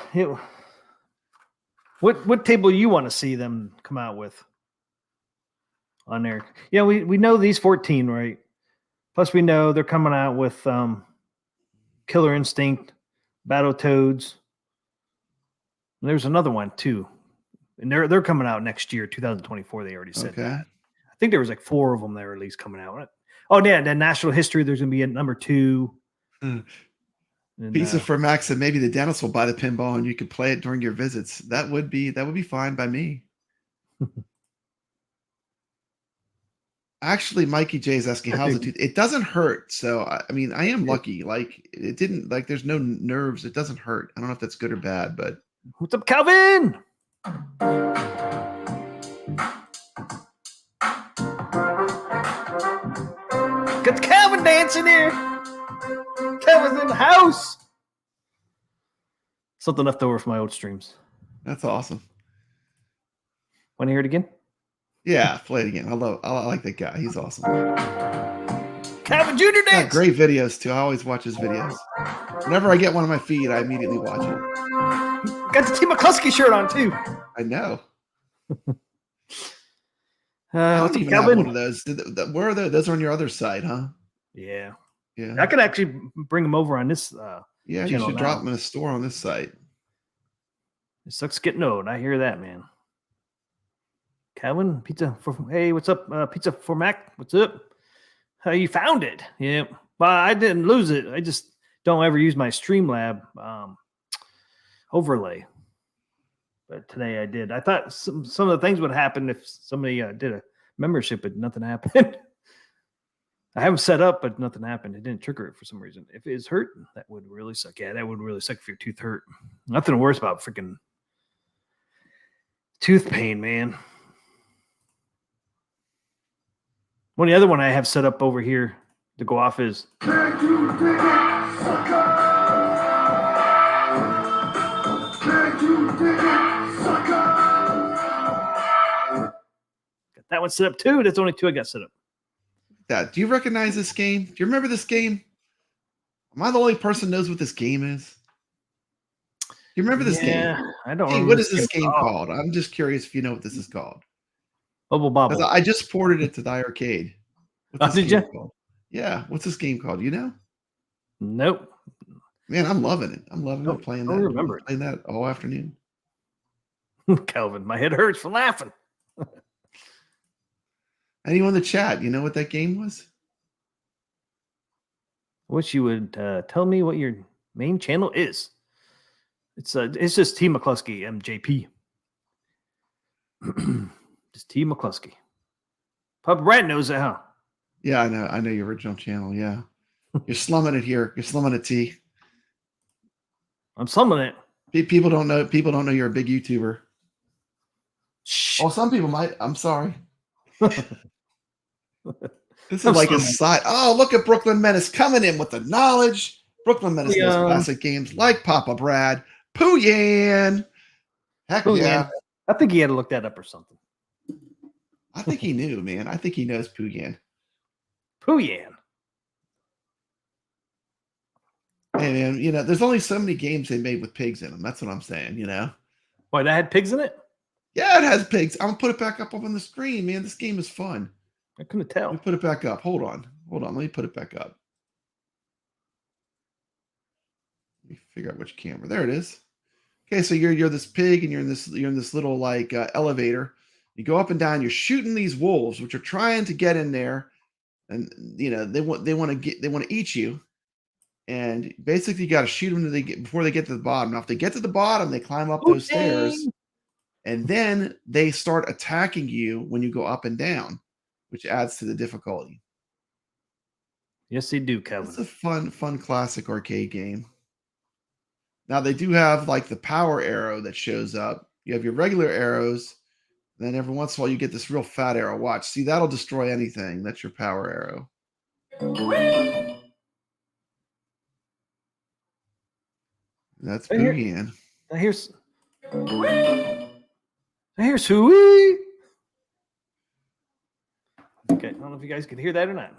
what table you want to see them come out with on there? Yeah, we know these 14, right? Plus, we know they're coming out with Killer Instinct, Battletoads. And there's another one too, and they're coming out next year, 2024. They already said that. I think there was like 4 of them that are at least coming out. Oh yeah, the National History. There's gonna be a number 2. Pizza for Max said maybe the dentist will buy the pinball and you could play it during your visits. That would be fine by me. Actually, Mikey J is asking how's it. It doesn't hurt. So I mean, I am lucky. Like it didn't there's no nerves. It doesn't hurt. I don't know if that's good or bad, but what's up, Calvin? Got Calvin dancing here. Calvin's in the house. Something left over from my old streams. That's awesome. Want to hear it again? Yeah, play it again. I like that guy. He's awesome. Calvin Jr. dance. Great videos too. I always watch his videos. Whenever I get one on my feed, I immediately watch it. Got the Team McCluskey shirt on too. I know. What's up, Calvin? One of those. Where are those? Those are on your other side, huh? Yeah. Yeah. I could actually bring them over on this. Yeah, you should drop them in a store on this site. It sucks getting old. I hear that, man. Calvin, hey, what's up? Pizza for Mac, what's up? How you found it? Yeah, well, I didn't lose it. I just don't ever use my Streamlab overlay. But today I did. I thought some of the things would happen if somebody did a membership, but nothing happened. I have them set up, but nothing happened. It didn't trigger it for some reason. If it's hurt, that would really suck. Yeah, that would really suck if your tooth hurt. Nothing worse about freaking tooth pain, man. Well, the other one I have set up over here to go off is. Got that one set up too. That's only 2 I got set up. Do you recognize this game? Do you remember this game? Am I the only person who knows what this game is? Do you remember this game? Yeah, I don't. Hey, what is this game called? I'm just curious if you know what this is called. Bubble Bobble. I just ported it to the arcade. What's this game called? Yeah, what's this game called? You know? Nope. Man, I'm loving it. I'm loving it. Playing that. I remember it. Playing that all afternoon. Calvin, my head hurts from laughing. Anyone in the chat, you know what that game was? wish you would tell me what your main channel is. It's just T McCluskey MJP. Just T McCluskey. Papa Brad knows it, huh? Yeah, I know your original channel. Yeah, you're slumming it here. You're slumming it, T. I'm slumming it. People don't know. People don't know you're a big YouTuber. Shh. Oh, some people might. I'm sorry. This is I'm like a slumming it. side. Oh, look at Brooklyn Menace coming in with the knowledge. Brooklyn Menace knows Yeah. classic games like Papa Brad. Pooyan. Heck Pooyan. yeah. I think he had to look that up or something. I think he knew, man. I think he knows Pooyan. Pooyan. Hey, man, there's only so many games they made with pigs in them. That's what I'm saying, Why, that had pigs in it? Yeah, it has pigs. I'm going to put it back up on the screen, man. This game is fun. I couldn't Let tell. me put it back up. Hold on. Let me put it back up. Let me figure out which camera. There it is. Okay, so you're this pig, and you're in this little like elevator. You go up and down. You're shooting these wolves, which are trying to get in there, and they want to eat you. And basically, you got to shoot them before they get to the bottom. Now, if they get to the bottom, they climb up those stairs, and then they start attacking you when you go up and down, which adds to the difficulty. Yes, they do, Kevin. It's a fun classic arcade game. Now, they do have like the power arrow that shows up. You have your regular arrows, and then every once in a while, you get this real fat arrow. Watch. See, that'll destroy anything. That's your power arrow. That's Pooyan. Now here's Suey. Okay, I don't know if you guys could hear that or not.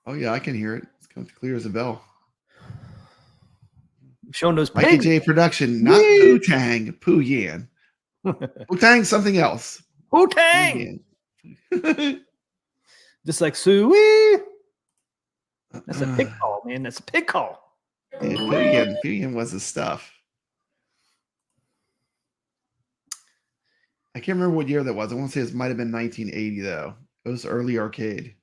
Oh yeah, I can hear it. It's coming clear as a bell. Showing those Mikey pigs. J production, not Poo-Tang, Pooyan. Poo-Tang's something else. Wu-Tang. Just like Suey. That's a pig call, man. That's a pig call. Yeah, Pooyan was the stuff. I can't remember what year that was. I want to say it might have been 1980 though. It was early arcade.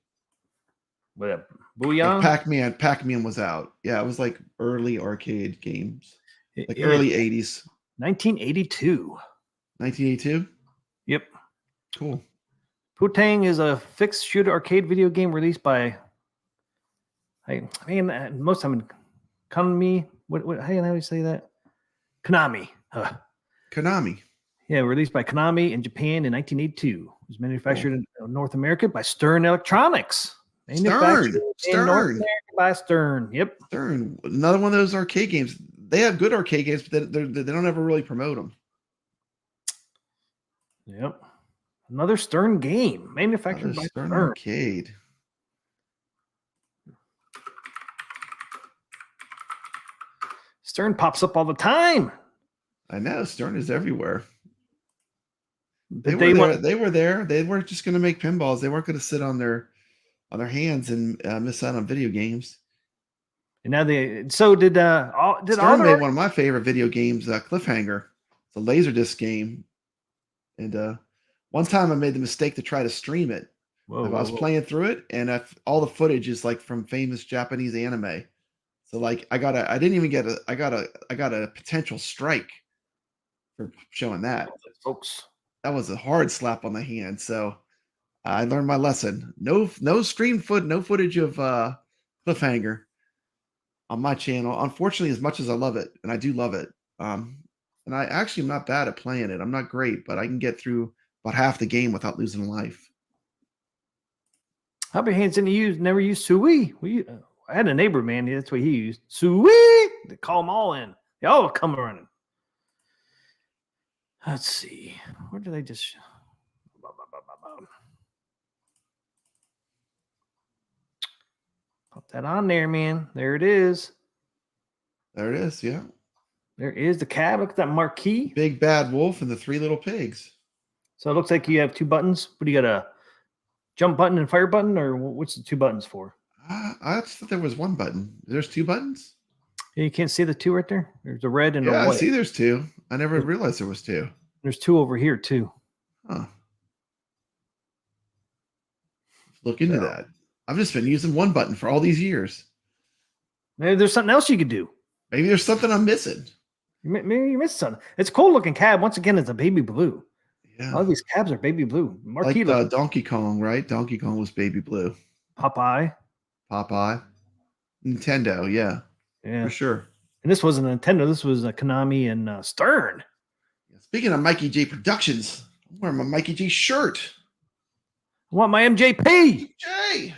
What Booyah? Like Pac-Man was out. Yeah, it was like early arcade games. Like early 80s. 1982. 1982? Yep. Cool. Wu-Tang is a fixed shooter arcade video game released by most of them Konami. How do you say that? Konami. Konami. Yeah, released by Konami in Japan in 1982. It was manufactured in North America by Stern Electronics. Stern. In North America by Stern. Yep. Stern. Another one of those arcade games. They have good arcade games, but they don't ever really promote them. Yep. Another Stern game manufactured by Stern. Arcade. Stern pops up all the time. I know Stern is everywhere. But They were there. They weren't just going to make pinballs. They weren't going to sit on their hands and miss out on video games. And now did Stern made one of my favorite video games, Cliffhanger. It's a Laserdisc game. And one time I made the mistake to try to stream it. I was playing through it, and all the footage is like from famous Japanese anime. So like I got a potential strike for showing that. Folks. That was a hard slap on the hand. So I learned my lesson. No footage of Cliffhanger on my channel. Unfortunately, as much as I love it, and I do love it, and I actually am not bad at playing it. I'm not great, but I can get through about half the game without losing life. How many hands didn't you use? Never used Suey. I had a neighbor, man. That's what he used. Suey. They call them all in. They all come running. Let's see. Where did I just? Put that on there, man. There it is. There it is. Yeah. There is the cab. Look at that marquee. Big Bad Wolf and the Three Little Pigs. So it looks like you have two buttons. What do you got? A jump button and fire button, or what's the two buttons for? I thought there was one button. There's two buttons. Yeah, you can't see the two right there. There's a red and a white. Yeah, I see. There's two. I never realized there was two. There's two over here too. Huh. Look into So- that. I've just been using one button for all these years. Maybe there's something else you could do. Maybe there's something I'm missing. Maybe you missed something. It's a cool looking cab. Once again, it's a baby blue. Yeah. All these cabs are baby blue. Marquee Like look. Donkey Kong, right? Donkey Kong was baby blue. Popeye. Popeye. Nintendo, yeah, Yeah. for sure. And this wasn't a Nintendo. This was a Konami and Stern. Speaking of Mikey J Productions, I'm wearing my Mikey J shirt. I want my MJP. Jay,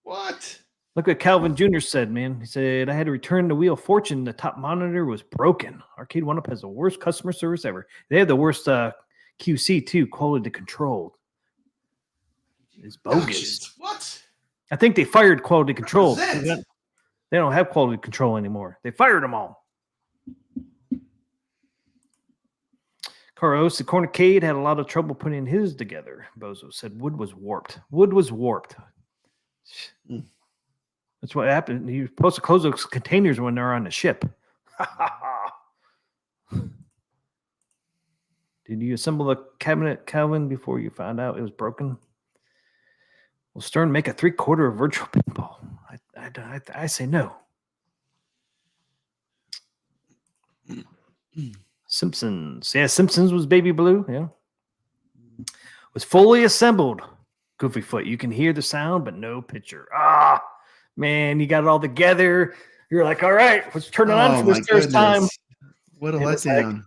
what? Look what Calvin Jr. said, man. He said, I had to return the Wheel of Fortune. The top monitor was broken. Arcade One Up has the worst customer service ever. They have the worst QC too, quality control. It's bogus. Productions. What? I think they fired quality control. Represent. They don't have quality control anymore. They fired them all. Carlos, the Cornercade had a lot of trouble putting his together. Bozo said wood was warped. Wood was warped. Mm. That's what happened. You're supposed to close those containers when they're on the ship. Did you assemble the cabinet, Calvin, before you found out it was broken? Will Stern make a 3/4 virtual pinball? I say no. Simpsons. Yeah, Simpsons was baby blue. Yeah. Was fully assembled. Goofy Foot. You can hear the sound, but no picture. Ah, man, you got it all together. You're like, all right, let's turn it on for this first time. What a And it's like, letdown.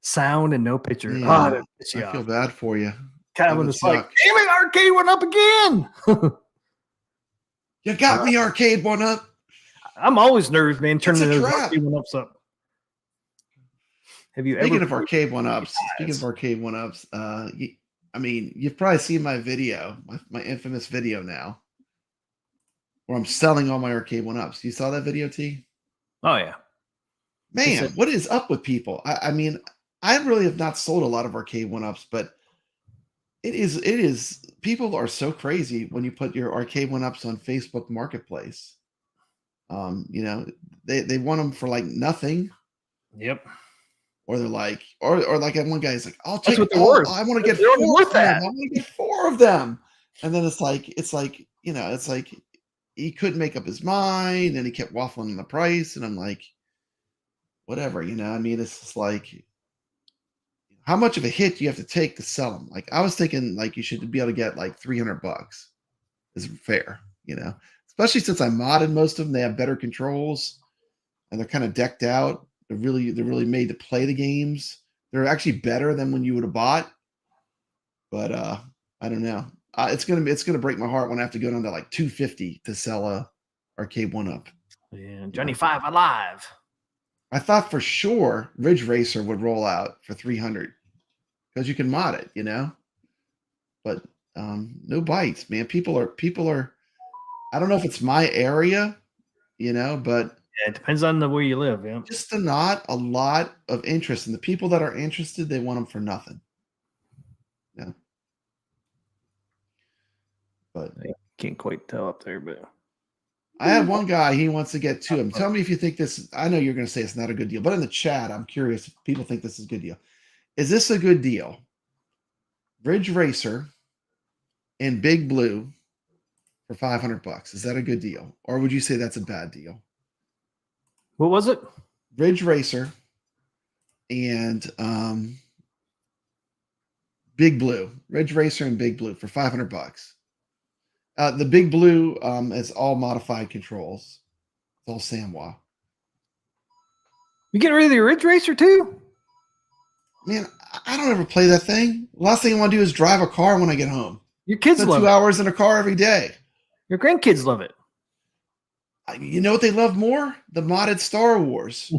sound and no picture. Man, Ah, that pissed you I feel off. bad for you. Calvin would was like, suck. damn it, arcade went up again. You got me, arcade one up. I'm always nervous, man, turning a those trap. arcade one ups up. Have you Speaking ever of arcade one ups, I mean, you've probably seen my video, my infamous video now, where I'm selling all my arcade one ups. You saw that video, T? Oh yeah. Man, what is up with people? I mean, I really have not sold a lot of arcade one ups, but it is people are so crazy when you put your arcade one ups on Facebook Marketplace. You know, they want them for like nothing. Yep. Or they're like, or like one guy's like, I'll take what they're all, worth. I want to get They're only 4 worth of them. that. I want to get 4 of them. And then it's like, you know, it's like he couldn't make up his mind and he kept waffling on the price. And I'm like, whatever, you know, I mean, it's just like, how much of a hit do you have to take to sell them? Like, I was thinking like you should be able to get like $300 is fair, you know, especially since I modded most of them. They have better controls and they're kind of decked out. They're really made to play the games. They're actually better than when you would have bought. But I don't know. It's gonna break my heart when I have to go down to like $250 to sell a arcade one up. Yeah, Johnny Five alive. I thought for sure Ridge Racer would roll out for $300 because you can mod it, you know. But no bites, man. People are. I don't know if it's my area, you know, but. Yeah, it depends on where you live. Yeah. Just not a lot of interest. And the people that are interested, they want them for nothing. Yeah. But Can't quite tell up there, but I have one guy, he wants to get 2 of them. Tell me if you think this, I know you're going to say it's not a good deal, but in the chat, I'm curious if people think this is a good deal. Is this a good deal? Ridge Racer and Big Blue for $500. Is that a good deal? Or would you say that's a bad deal? what was it? Ridge Racer and Big Blue. Ridge Racer and Big Blue for $500. The Big Blue is all modified controls. It's all SAMWA. You getting rid of the Ridge Racer too? Man, I don't ever play that thing. Last thing I want to do is drive a car when I get home. Your kids Spend love 2 it. hours in a car every day. Your grandkids love it. You know what they love more? The modded Star Wars.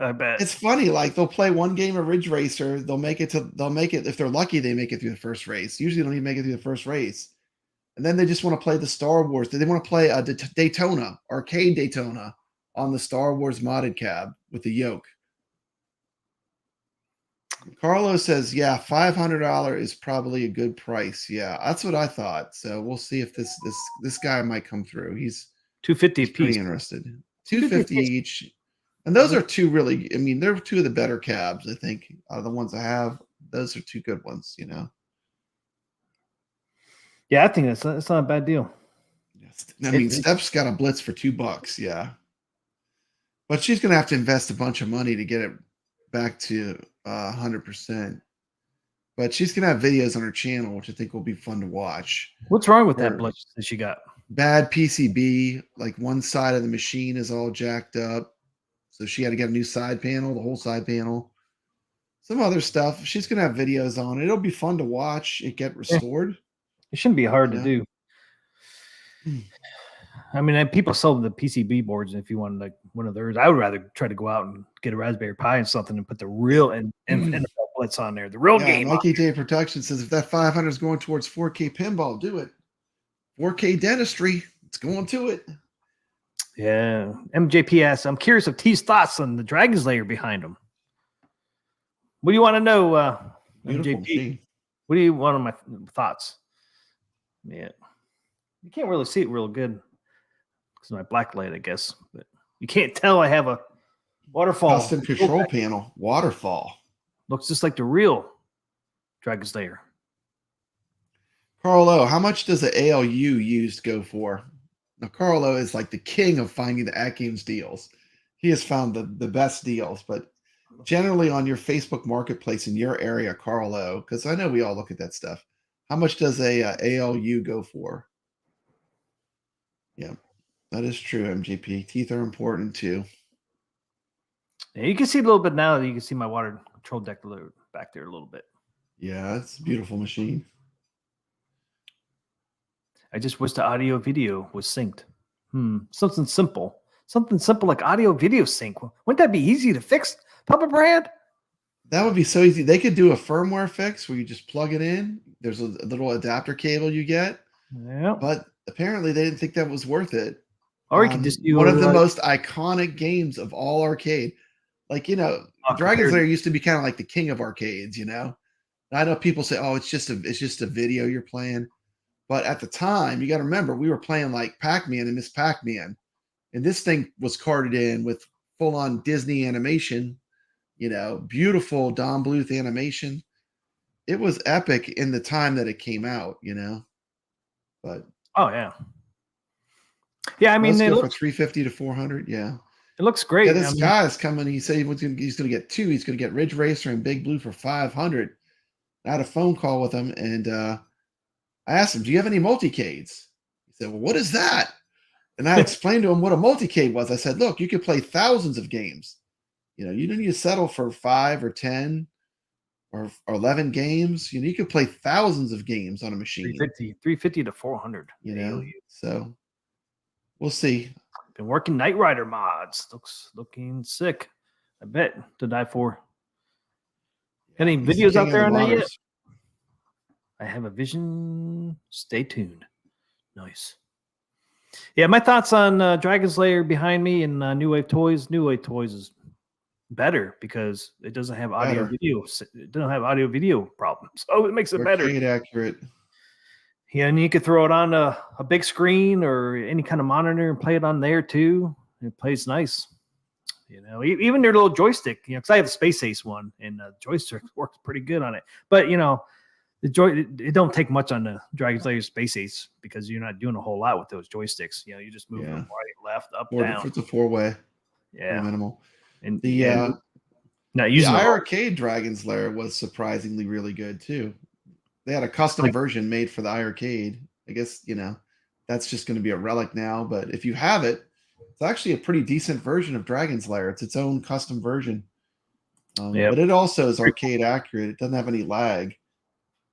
I bet. It's funny. Like they'll play one game of Ridge Racer. They'll make it if they're lucky. They make it through the first race. Usually, they don't even make it through the first race. And then they just want to play the Star Wars. They want to play a Daytona, arcade Daytona on the Star Wars modded cab with the yoke. Carlos says, yeah, $500 is probably a good price. Yeah, that's what I thought. So we'll see if this guy might come through. He's $250 a pretty piece. interested. $250 each. And those are 2 really, I mean, they're 2 of the better cabs, I think, out of the ones I have. Those are 2 good ones, you know. Yeah, I think that's not a bad deal. Yes. I mean, Steph's got a blitz for $2. Yeah. But she's going to have to invest a bunch of money to get it back to 100%. But she's going to have videos on her channel, which I think will be fun to watch. What's wrong with that Or blitz that she got? bad PCB, like one side of the machine is all jacked up. So she had to get a new side panel, the whole side panel. Some other stuff. She's going to have videos on it. It'll be fun to watch it get restored. It shouldn't be hard You to know? do. I mean, people sell the PCB boards. If you want like one of theirs, I would rather try to go out and get a Raspberry Pi and something and put the real and NFL blitz on there, the real Yeah, game. Mikey Day Production says if that 500 is going towards 4K pinball, do it. 4K dentistry, it's going to it. Yeah, MJPS. I'm curious of T's thoughts on the Dragon's Lair behind him. What do you want to know, Beautiful MJP? machine. What do you want on my thoughts? Yeah, you can't really see it real good because of my black light, I guess. But you can't tell I have a waterfall. Custom control panel, waterfall. Looks just like the real Dragon's Lair. Carlo, how much does the ALU used go for? Now, Carlo is like the king of finding the Atgames deals. He has found the best deals, but generally on your Facebook marketplace in your area, Carlo, because I know we all look at that stuff. How much does a ALU go for? Yeah, that is true, MGP. Teeth are important too. Yeah, you can see a little bit now that you can see my water control deck back there a little bit. Yeah, it's a beautiful machine. I just wish the audio video was synced. Something simple. Something simple like audio video sync. Wouldn't that be easy to fix, Papa Brad? That would be so easy. They could do a firmware fix where you just plug it in. There's a little adapter cable you get. Yeah. But apparently they didn't think that was worth it. Or you could just do one of the most iconic games of all arcade. Like, Dragon's Lair used to be kind of like the king of arcades, And I know people say, oh, it's just a video you're playing. But at the time, you got to remember, we were playing like Pac-Man and Miss Pac-Man. And this thing was carted in with full-on Disney animation, beautiful Don Bluth animation. It was epic in the time that it came out, But oh yeah, yeah. I mean, let's they go look for 350 to 400. Yeah, it looks great. yeah. This guy is coming. He said he's going to get 2. He's going to get Ridge Racer and Big Blue for 500. I had a phone call with him, and I asked him, "Do you have any multicades?" He said, "Well, what is that?" And I explained to him what a multicade was. I said, "Look, you could play thousands of games. You don't need to settle for 5 or 10 or 11 games. You could play thousands of games on a machine. 350 to 400. So we'll see. Been working Knight Rider mods. Looking sick. I bet to die for. Any videos out there on that yet? I have a vision. Stay tuned. Nice. Yeah, my thoughts on Dragon's Lair behind me and New Wave Toys. New Wave Toys is better because it doesn't have audio video. It doesn't have audio video problems, so it makes it better. Arcade accurate. Yeah, and you could throw it on a big screen or any kind of monitor and play it on there too. It plays nice. Even their little joystick. Because I have the Space Ace one, and the joystick works pretty good on it. But it don't take much on the Dragon's Lair Space Ace because you're not doing a whole lot with those joysticks. You just move them right, left, up, down. It's a 4-way. Yeah, minimal. And not using the iArcade Dragon's Lair was surprisingly really good too. They had a custom version made for the iArcade. I guess that's just going to be a relic now. But if you have it, it's actually a pretty decent version of Dragon's Lair. It's its own custom version. But it also is arcade accurate. It doesn't have any lag.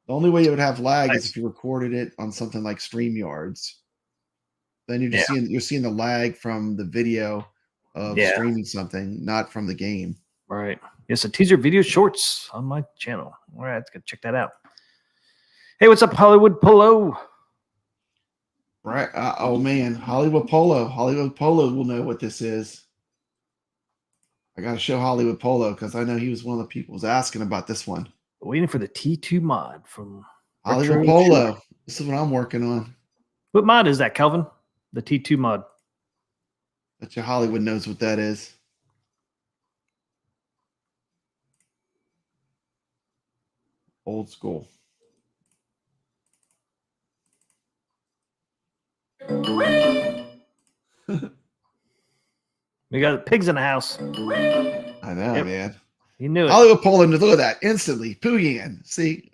The only way it would have lag is if you recorded it on something like StreamYards. Then you're just seeing the lag from the video of streaming something, not from the game. Right. Yes, a teaser video shorts on my channel. All right, let's go check that out. Hey, what's up, Hollywood Polo? Right. Oh man, Hollywood Polo. Hollywood Polo will know what this is. I got to show Hollywood Polo because I know he was one of the people who was asking about this one. Waiting for the T2 mod from Hollywood Polo. This is what I'm working on. What mod is that, Kelvin? The T2 mod. Bet you Hollywood knows what that is. Old school. We got pigs in the house. I know, Yep. man. You knew it. Hollywood Poland, look at that instantly. Pooyan. See,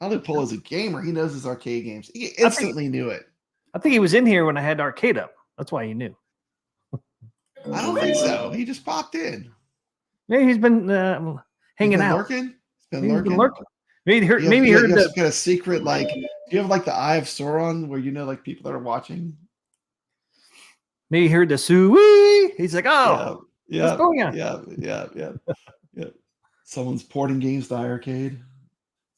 Hollywood Poland's a gamer. He knows his arcade games. He instantly knew it. I think he was in here when I had the arcade up. That's why he knew. I don't think so. He just popped in. Maybe he's been hanging out. Lurking? He's been Maybe he's lurking. been lurking. Maybe he heard. You have, Maybe he you heard have the. some kind of secret, like, do you have like the Eye of Sauron where you know like people that are watching? Maybe he heard the sui. He's like, oh, Yeah. what's going on? Yeah. Someone's porting games to arcade.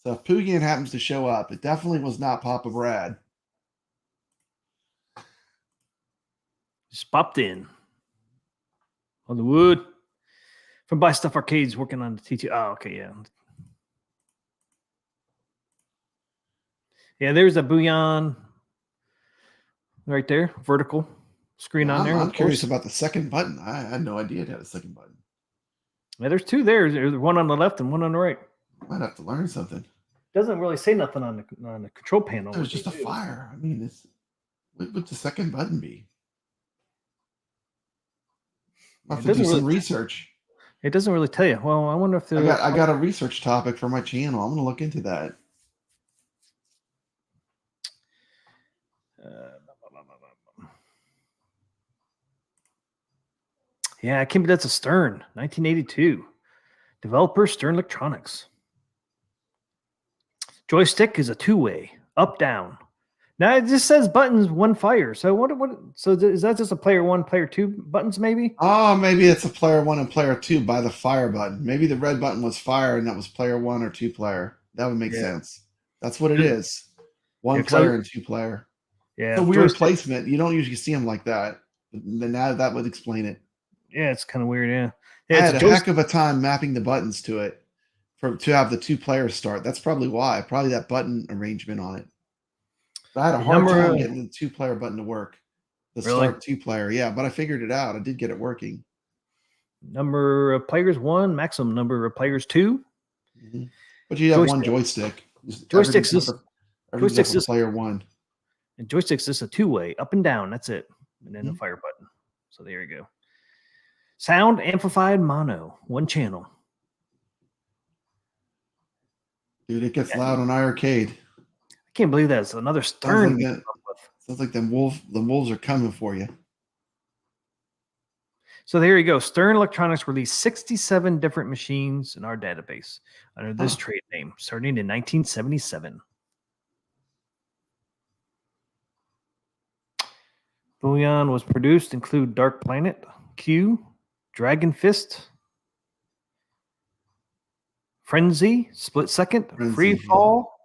So if Poogan happens to show up, it definitely was not Papa Brad. Just popped in on the wood from Buy Stuff Arcades working on the T2. Oh, okay, yeah. Yeah, there's a Bouillon right there, vertical screen on there. I'm curious about the second button. I had no idea it had a second button. Yeah, there's two there. There's one on the left and one on the right. Might have to learn something. Doesn't really say nothing on the control panel. It was just a fire. I mean, what would the second button be? I'll have to do some research. It doesn't really tell you. Well, I wonder if I got a research topic for my channel. I'm going to look into that. Yeah, I can't. That's a Stern, 1982. Developer Stern Electronics. Joystick is a two-way, up down. Now it just says buttons, one fire. So what? So is that just a player one, player two buttons? Maybe. Oh, maybe it's a player one and player two by the fire button. Maybe the red button was fire and that was player one or two player. That would make sense. That's what it is. One player and two player. Yeah, it's a weird placement. You don't usually see them like that. But now that would explain it. Yeah, it's kind of weird. Yeah, I had a heck of a time mapping the buttons to it to have the two players start. That's probably why. Probably that button arrangement on it. But I had a hard time getting the two-player button to work. The start two-player, yeah. But I figured it out. I did get it working. Number of players 1, maximum number of players 2. Mm-hmm. But you have one joystick. Joysticks is player 1. And joysticks is a two-way, up and down. That's it. And then the fire button. So there you go. Sound amplified mono, one channel. Dude, it gets loud on iArcade. I can't believe that's another Stern. Sounds like the wolves are coming for you. So there you go. Stern Electronics released 67 different machines in our database under this trade name, starting in 1977. Bouillon was produced, include Dark Planet, Q, Dragon Fist, Frenzy, Split Second, Free Fall,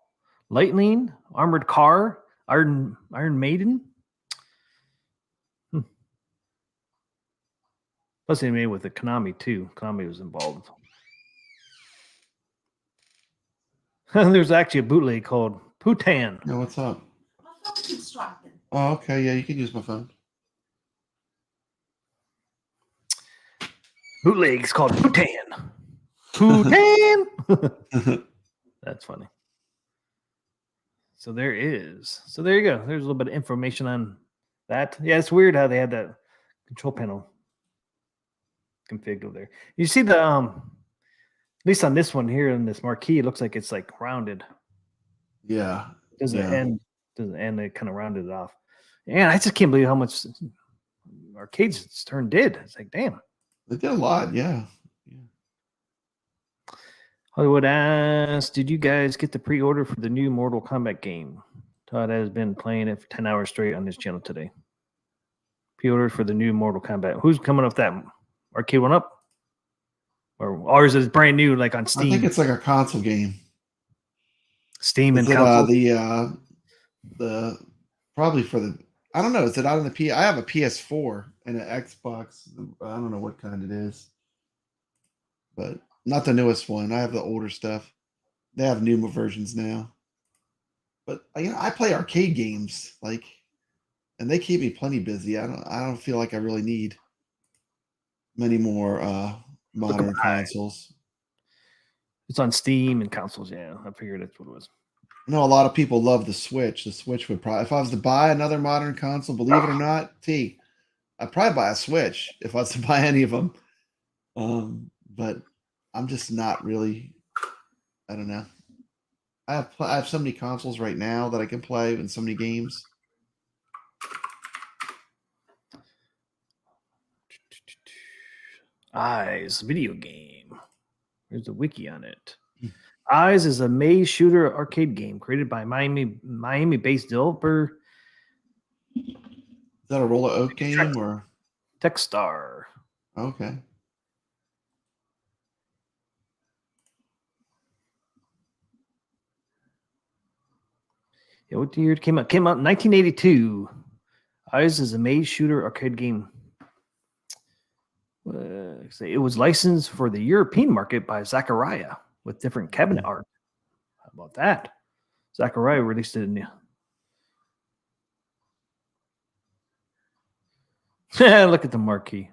Lightning, Armored Car, Iron Maiden. Plus, they made with the Konami too. Konami was involved. There's actually a bootleg called Putan. Yeah, what's up? Oh, okay. Yeah, you can use my phone. Bootleg's called Putan. Putan. That's funny. So there is. So there you go. There's a little bit of information on that. Yeah, it's weird how they had that control panel configured over there. You see the at least on this one here in this marquee, it looks like it's like rounded. Yeah. Doesn't end. They kind of rounded it off. And I just can't believe how much arcades Stern did. It's like, damn. They did a lot, yeah. Hollywood asks, did you guys get the pre-order for the new Mortal Kombat game? Todd has been playing it for 10 hours straight on his channel today. Pre-order for the new Mortal Kombat. Who's coming up that? Arcade One Up? Or ours is brand new, like on Steam? I think it's like a console game. Steam and console? The probably for the, I don't know, is it out on the P? I have a PS4 and an Xbox. I don't know what kind it is. But not the newest one. I have the older stuff. They have newer versions now. But I play arcade games, and they keep me plenty busy. I don't feel like I really need many more modern consoles. It's on Steam and consoles. Yeah, I figured that's what it was. know a lot of people love the Switch. The Switch would probably, if I was to buy another modern console, believe it or not, I'd probably buy a Switch if I was to buy any of them. But I'm just not really. I don't know. I have so many consoles right now that I can play and so many games. Eyes video game. There's a wiki on it. Eyes is a maze shooter arcade game created by Miami-based developer Is that a Roller Oak game or Techstar. okay? Yeah, what year it came out? Came out in 1982. Eyes is a maze shooter arcade game. It was licensed for the European market by Zachariah with different cabinet art. How about that? Zachariah released it in look at the marquee.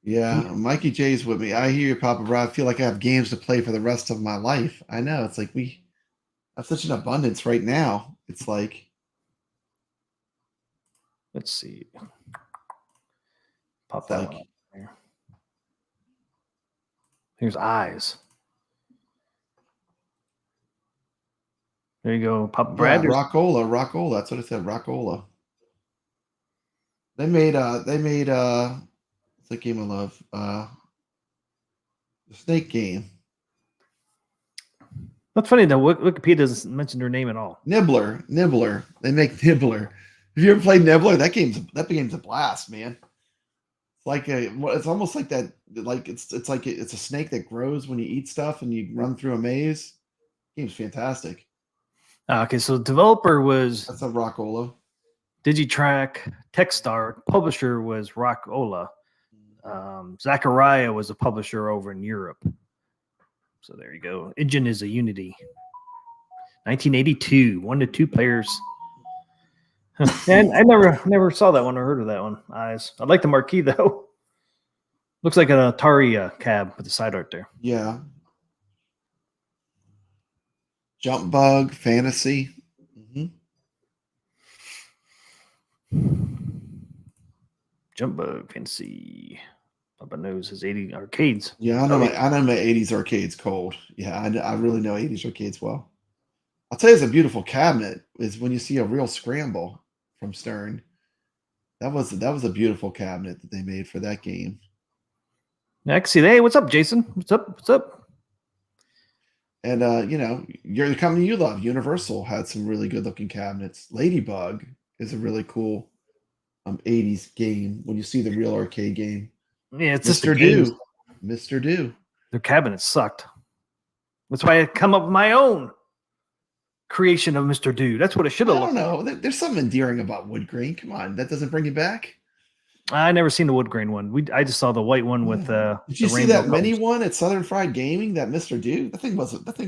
Yeah, Mikey J's with me. I hear you, Papa Rob. I feel like I have games to play for the rest of my life. I know. It's like we have such an abundance right now. It's like, Let's see. Pop it's that like one up there. Here's Eyes. There you go, Papa Brad. yeah, Rockola. That's what it said, Rockola. They made what's that game I love? The Snake game. That's funny that Wikipedia doesn't mention their name at all. Nibbler. They make Nibbler. Have you ever played Nibbler? That game's a blast, man. It's like it's almost like that. Like it's a snake that grows when you eat stuff and you run through a maze. Game's fantastic. Okay, so the developer was That's a Rockola. Digitrack. Techstar. Publisher was Rockola. Zachariah was a publisher over in Europe. So there you go. Engine is a Unity. 1982, 1 to 2 players. And I never saw that one or heard of that one. Eyes. I like the marquee though. Looks like an Atari cab with the side art there. Yeah. Jump Bug Fantasy. Jump Bug Fancy. Papa knows his 80 arcades. Yeah, I know my 80s arcades cold. Yeah, I really know 80s arcades well. I'll tell you, it's a beautiful cabinet is when you see a real scramble from Stern. That was a beautiful cabinet that they made for that game. I can see that. Hey, what's up, Jason? What's up? And your company you love, Universal, had some really good looking cabinets. Ladybug is a really cool 80s game when you see the real arcade game. Yeah, it's just Mr. Do. Mr. Do. Their cabinets sucked. That's why I come up with my own creation of Mr. Do. That's what it should have I looked don't like. know. There's something endearing about wood grain. Come on, that doesn't bring you back. I never seen the wood grain one. I just saw the white one with Did you see that mini one at Southern Fried Gaming? That Mr. Do. That thing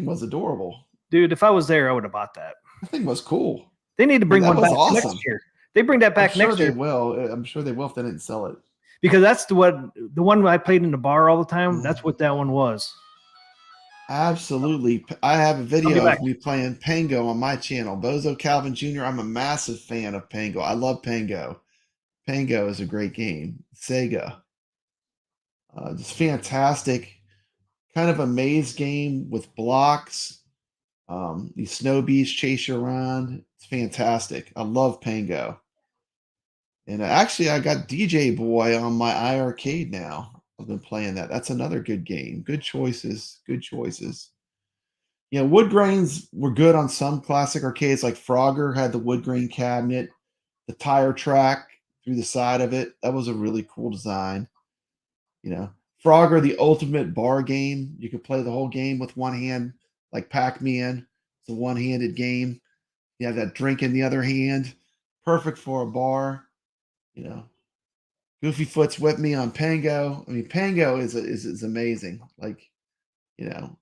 was adorable. Dude, if I was there, I would have bought that. That thing was cool. They need to bring one back next year. They bring that back next year. They will. I'm sure they will if they didn't sell it. Because that's the one I played in the bar all the time. That's what that one was. Absolutely. I have a video of me playing Pango on my channel. Bozo Calvin Jr. I'm a massive fan of Pango. I love Pango. Pango is a great game. Sega. Just fantastic. Kind of a maze game with blocks. These snow bees chase you around. It's fantastic. I love Pango. And actually, I got DJ Boy on my iArcade now. I've been playing that. That's another good game. Good choices. Good choices. Yeah, wood grains were good on some classic arcades. Like Frogger had the wood grain cabinet, the tire track through the side of it. That was a really cool design. Frogger, the ultimate bar game. You could play the whole game with one hand, like Pac-Man. It's a one-handed game. You have that drink in the other hand. Perfect for a bar. Goofy Foot's with me on Pango. I mean, Pango is amazing. Like, and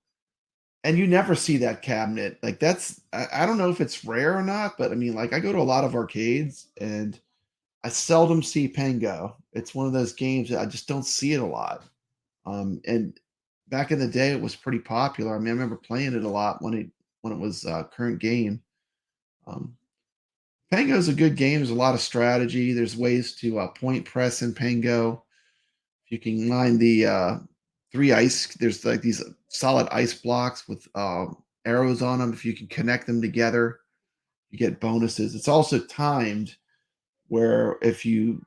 you never see that cabinet. Like I don't know if it's rare or not, but I mean, like I go to a lot of arcades and I seldom see Pango. It's one of those games that I just don't see it a lot. And back in the day, it was pretty popular. I mean, I remember playing it a lot when it was current game. Pango is a good game. There's a lot of strategy. There's ways to point press in Pango. You can line the 3 ice. There's like these solid ice blocks with arrows on them. If you can connect them together, you get bonuses. It's also timed, where if you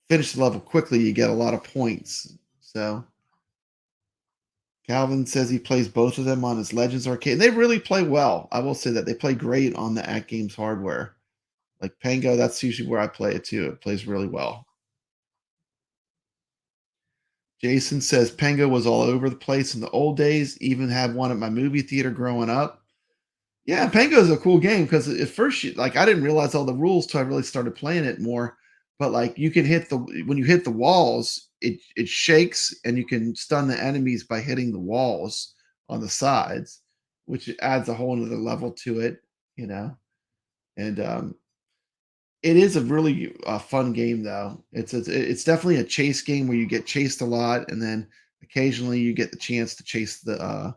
finish the level quickly, you get a lot of points. So Calvin says he plays both of them on his Legends arcade. And they really play well. I will say that they play great on the Atgames hardware. Like Pango, that's usually where I play it too. It plays really well. Jason says Pango was all over the place in the old days. Even had one at my movie theater growing up. Yeah, Pango is a cool game because at first, like, I didn't realize all the rules till I really started playing it more. But like, you can when you hit the walls, it shakes, and you can stun the enemies by hitting the walls on the sides, which adds a whole other level to it, you know. And it is a really fun game, though. It's definitely a chase game where you get chased a lot, and then occasionally you get the chance to chase the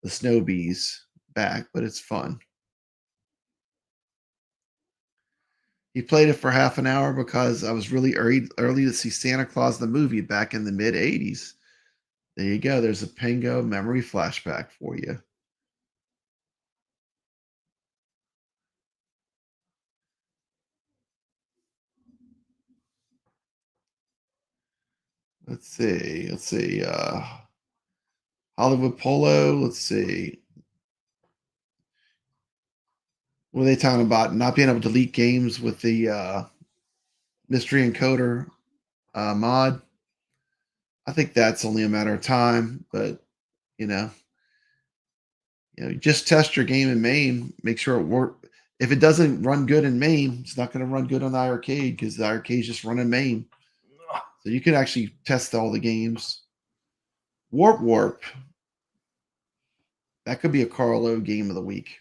snow bees back, but it's fun. He played it for half an hour because I was really early to see Santa Claus the movie back in the mid 80s. There you go. There's a Pango memory flashback for you. Let's see. Hollywood Polo. Let's see. What are they talking about? Not being able to delete games with the mystery encoder mod. I think that's only a matter of time, but you know, just test your game in MAME. Make sure it works. If it doesn't run good in MAME, it's not going to run good on the arcade because the arcade's just running MAME. So you can actually test all the games. Warp. That could be a Carlo game of the week.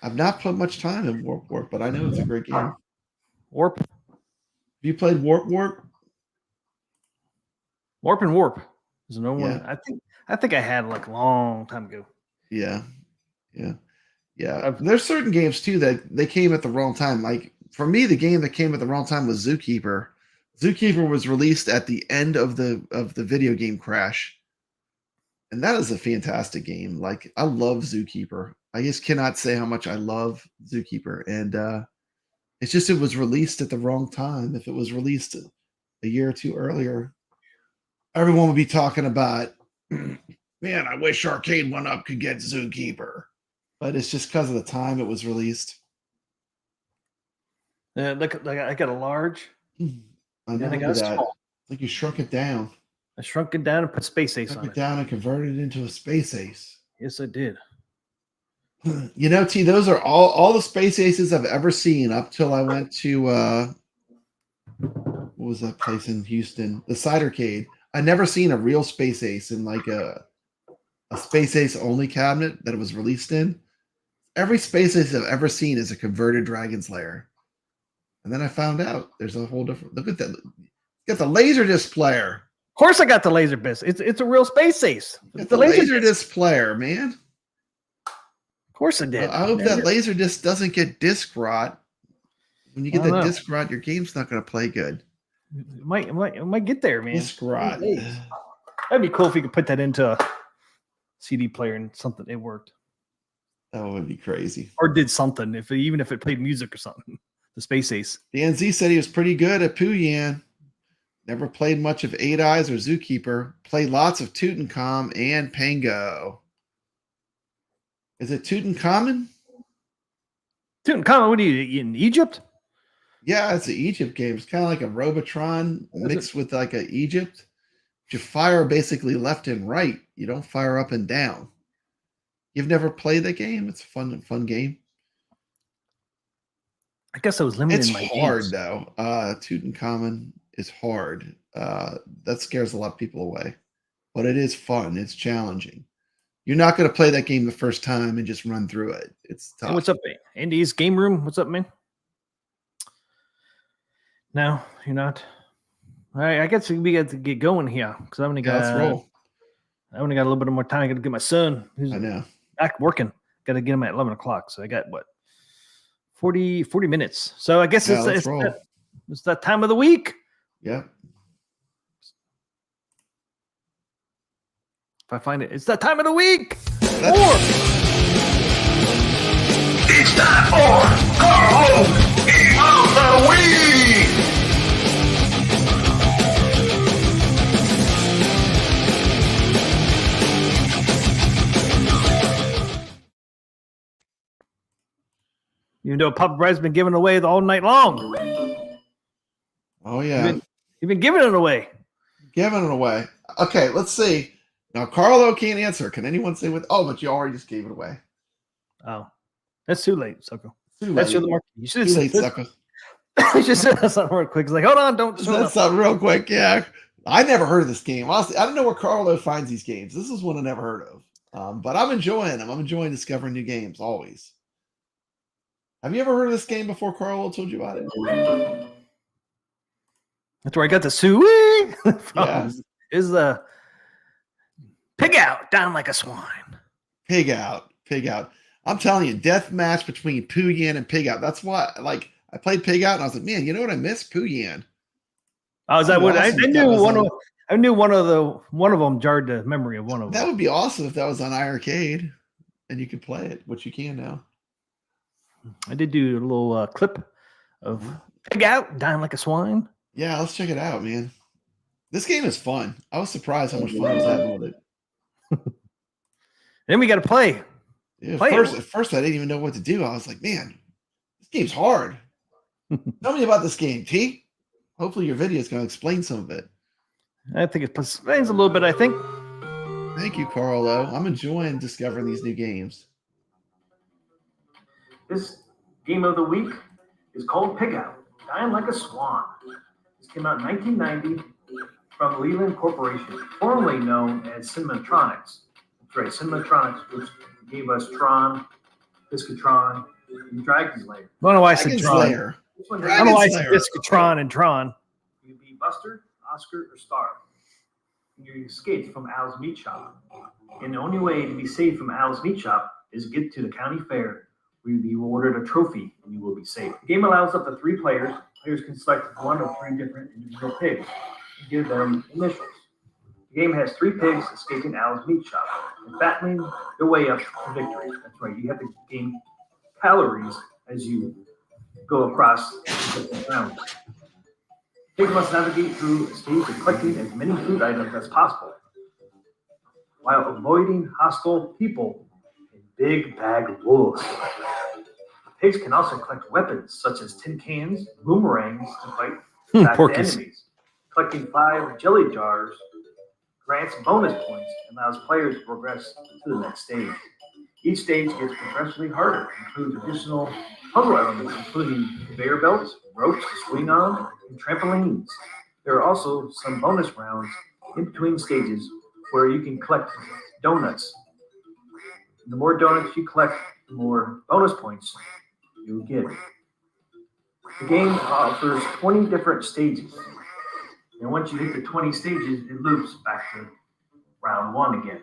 I've not put much time in Warp, but I know it's a great game. Warp. Have you played Warp? Warp and Warp. There's no one. Yeah. I think I had like a long time ago. Yeah. There's certain games too that they came at the wrong time. Like for me, the game that came at the wrong time was Zookeeper. Zookeeper was released at the end of the video game crash, and that is a fantastic game. Like I love Zookeeper. I just cannot say how much I love Zookeeper, and it's just it was released at the wrong time. If it was released a year or two earlier, everyone would be talking about, man, I wish Arcade 1-Up could get Zookeeper. But it's just because of the time it was released. Yeah, like I got a large. I know I got a that. small. Like you shrunk it down. I shrunk it down and put Space Ace on it. Down and converted it into a Space Ace. Yes, I did. You know, T, those are all the Space Aces I've ever seen up till I went to what was that place in Houston? The Cidercade. I never seen a real Space Ace in like a Space Ace only cabinet that it was released in. Every Space Ace I've ever seen is a converted Dragon's Lair. And then I found out there's a whole different. Look at that. Got the Laserdisc player. Of course, I got the Laserdisc. It's a real Space Ace. Got the Laserdisc player, man. Of course, I did. I hope that Laserdisc doesn't get disc rot. When you get that disc rot, your game's not going to play good. It might get there, man. Disc rot. That'd be cool if you could put that into a CD player and something it worked. That would be crazy. Or did something, even if it played music or something. The Space Ace. Dan Z said he was pretty good at Pooyan. Never played much of Eight Eyes or Zookeeper. Played lots of Tutankhamun and Pango. Is it Tutankhamun? Tutankhamun, what are you in Egypt? Yeah, it's an Egypt game. It's kind of like a Robotron mixed with like an Egypt. You fire basically left and right. You don't fire up and down. You've never played that game? It's a fun game. I guess I was limited it's in my hard games. Though. Tutankhamun is hard. That scares a lot of people away. But it is fun. It's challenging. You're not going to play that game the first time and just run through it. It's tough. Hey, what's up, Andy's Game Room? What's up, man? No, you're not. All right, I guess we got to get going here because I only got. Let's roll. I only got a little bit more time. I got to get my son. Who's I know. back working. Got to get them at 11 o'clock. So I got, 40 minutes. So I guess let's roll. It's that time of the week. Yeah. If I find it, it's that time of the week. It's time for Carl of the Week! Even though Papa Bread's been giving away all night long. Oh, yeah. You've been giving it away. Giving it away. Okay, let's see. Now, Carlo can't answer. Can anyone say what? Oh, but you already just gave it away. Oh, that's too late, Sucker. Too late. That's your mark. You should Too have late, sucker. You should say that something real quick. It's like, hold on, don't. That's something real quick. Yeah. I never heard of this game. Honestly, I don't know where Carlo finds these games. This is one I never heard of. But I'm enjoying them. I'm enjoying discovering new games always. Have you ever heard of this game before Carlo told you about it? That's where I got the suey from. Yeah. Is the pig out down like a swine. Pig out. I'm telling you, death match between Poo Yan and Pig Out. That's why, like, I played Pig Out and I was like, man, you know what I miss? Poo Yan. Oh, is that what I awesome. knew? I knew one of them jarred the memory of one of them. That would be awesome if that was on iArcade and you could play it, which you can now. I did do a little clip of pig out dying like a swine. Yeah, let's check it out, man. This game is fun. I was surprised how much fun I was having with it. Then we got to play. Yeah, Play at first, I didn't even know what to do. I was like, man, this game's hard. Tell me about this game, T. Hopefully your video is going to explain some of it. I think it explains a little bit, I think. Thank you, Carlo. I'm enjoying discovering these new games. This game of the week is called Pig Out, Dying Like a Swan. This came out in 1990 from Leland Corporation, formerly known as Cinematronics. That's right, Cinematronics, which gave us Tron, Biscatron, and Dragon's Lair. I don't know why I said Dragon's Tron. Lair. This one I don't know why I Dragon's said Lair. Biscatron and Tron. You be Buster, Oscar, or Star. You escaped from Al's Meat Shop. And the only way to be saved from Al's Meat Shop is get to the county fair, where you'll be awarded a trophy and you will be safe. The game allows up to 3 players. Players can select one of 3 different individual pigs and give them initials. The game has 3 pigs escaping Al's Meat Shop and battling their way up to victory. That's right, you have to gain calories as you go across the rounds. Pigs must navigate through a stage of collecting as many food items as possible while avoiding hostile people and big bag wolves. Pigs can also collect weapons such as tin cans, boomerangs to fight back the enemies. Collecting 5 jelly jars grants bonus points and allows players to progress to the next stage. Each stage gets progressively harder, includes additional puzzle elements, including conveyor belts, ropes to swing on, and trampolines. There are also some bonus rounds in between stages where you can collect donuts. The more donuts you collect, the more bonus points you'll get. The game offers 20 different stages. And once you hit the 20 stages, it loops back to round 1 again.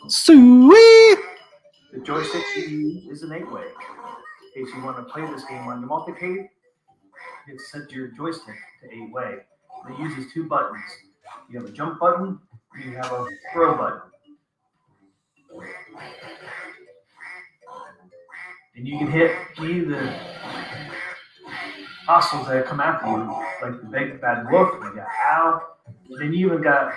Sweet. The joystick you use is an 8-way. In case you want to play this game on your multicade, you set your joystick to 8-way. It uses 2 buttons. You have a jump button, and you have a throw button. And you can hit any of the hostiles that come after you, like the big bad wolf, you got Al. Then you even got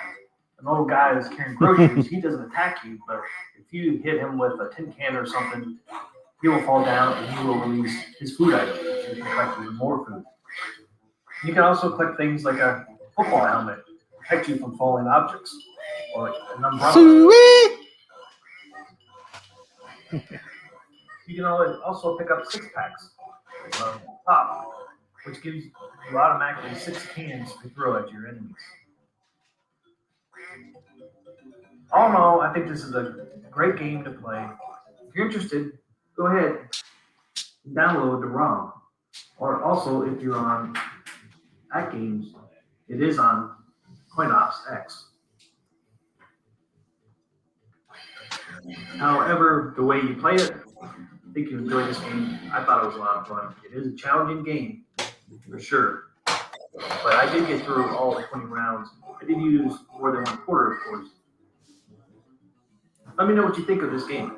an old guy that's carrying groceries. He doesn't attack you, but if you hit him with a tin can or something, he will fall down and he will release his food item. So you can collect even more food. You can also collect things like a football helmet to protect you from falling objects, or an umbrella. Sweet. You can also pick up 6-packs on the top, which gives you automatically 6 cans to throw at your enemies. All in all, I think this is a great game to play. If you're interested, go ahead and download the ROM. Or also, if you're on Atgames, it is on Coin Ops X. However, the way you play it, I think you enjoy this game. I thought it was a lot of fun. It is a challenging game, for sure. But I did get through all 20 rounds. I did use more than 1/4, of course. Let me know what you think of this game.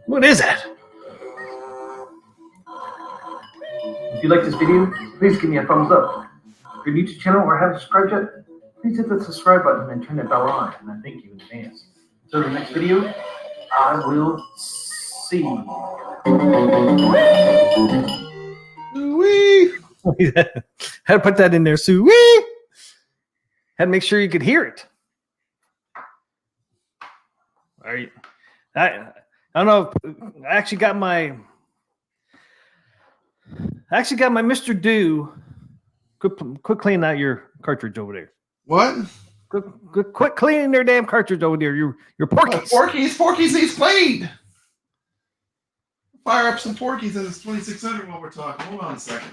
What is that? If you like this video, please give me a thumbs up. If you're new to the channel or haven't subscribed yet, please hit the subscribe button and turn that bell on, and I thank you in advance. Until the next video, I will see you. Wee! Had to put that in there, Sue. Wee! Had to make sure you could hear it. All right. I don't know. I actually got my Mr. Do. Quit cleaning out your cartridge over there. What? Quit cleaning their damn cartridge over there. Your Porkies. Porkies needs cleaned. Fire up some Porkies at this 2600 while we're talking. Hold on a second.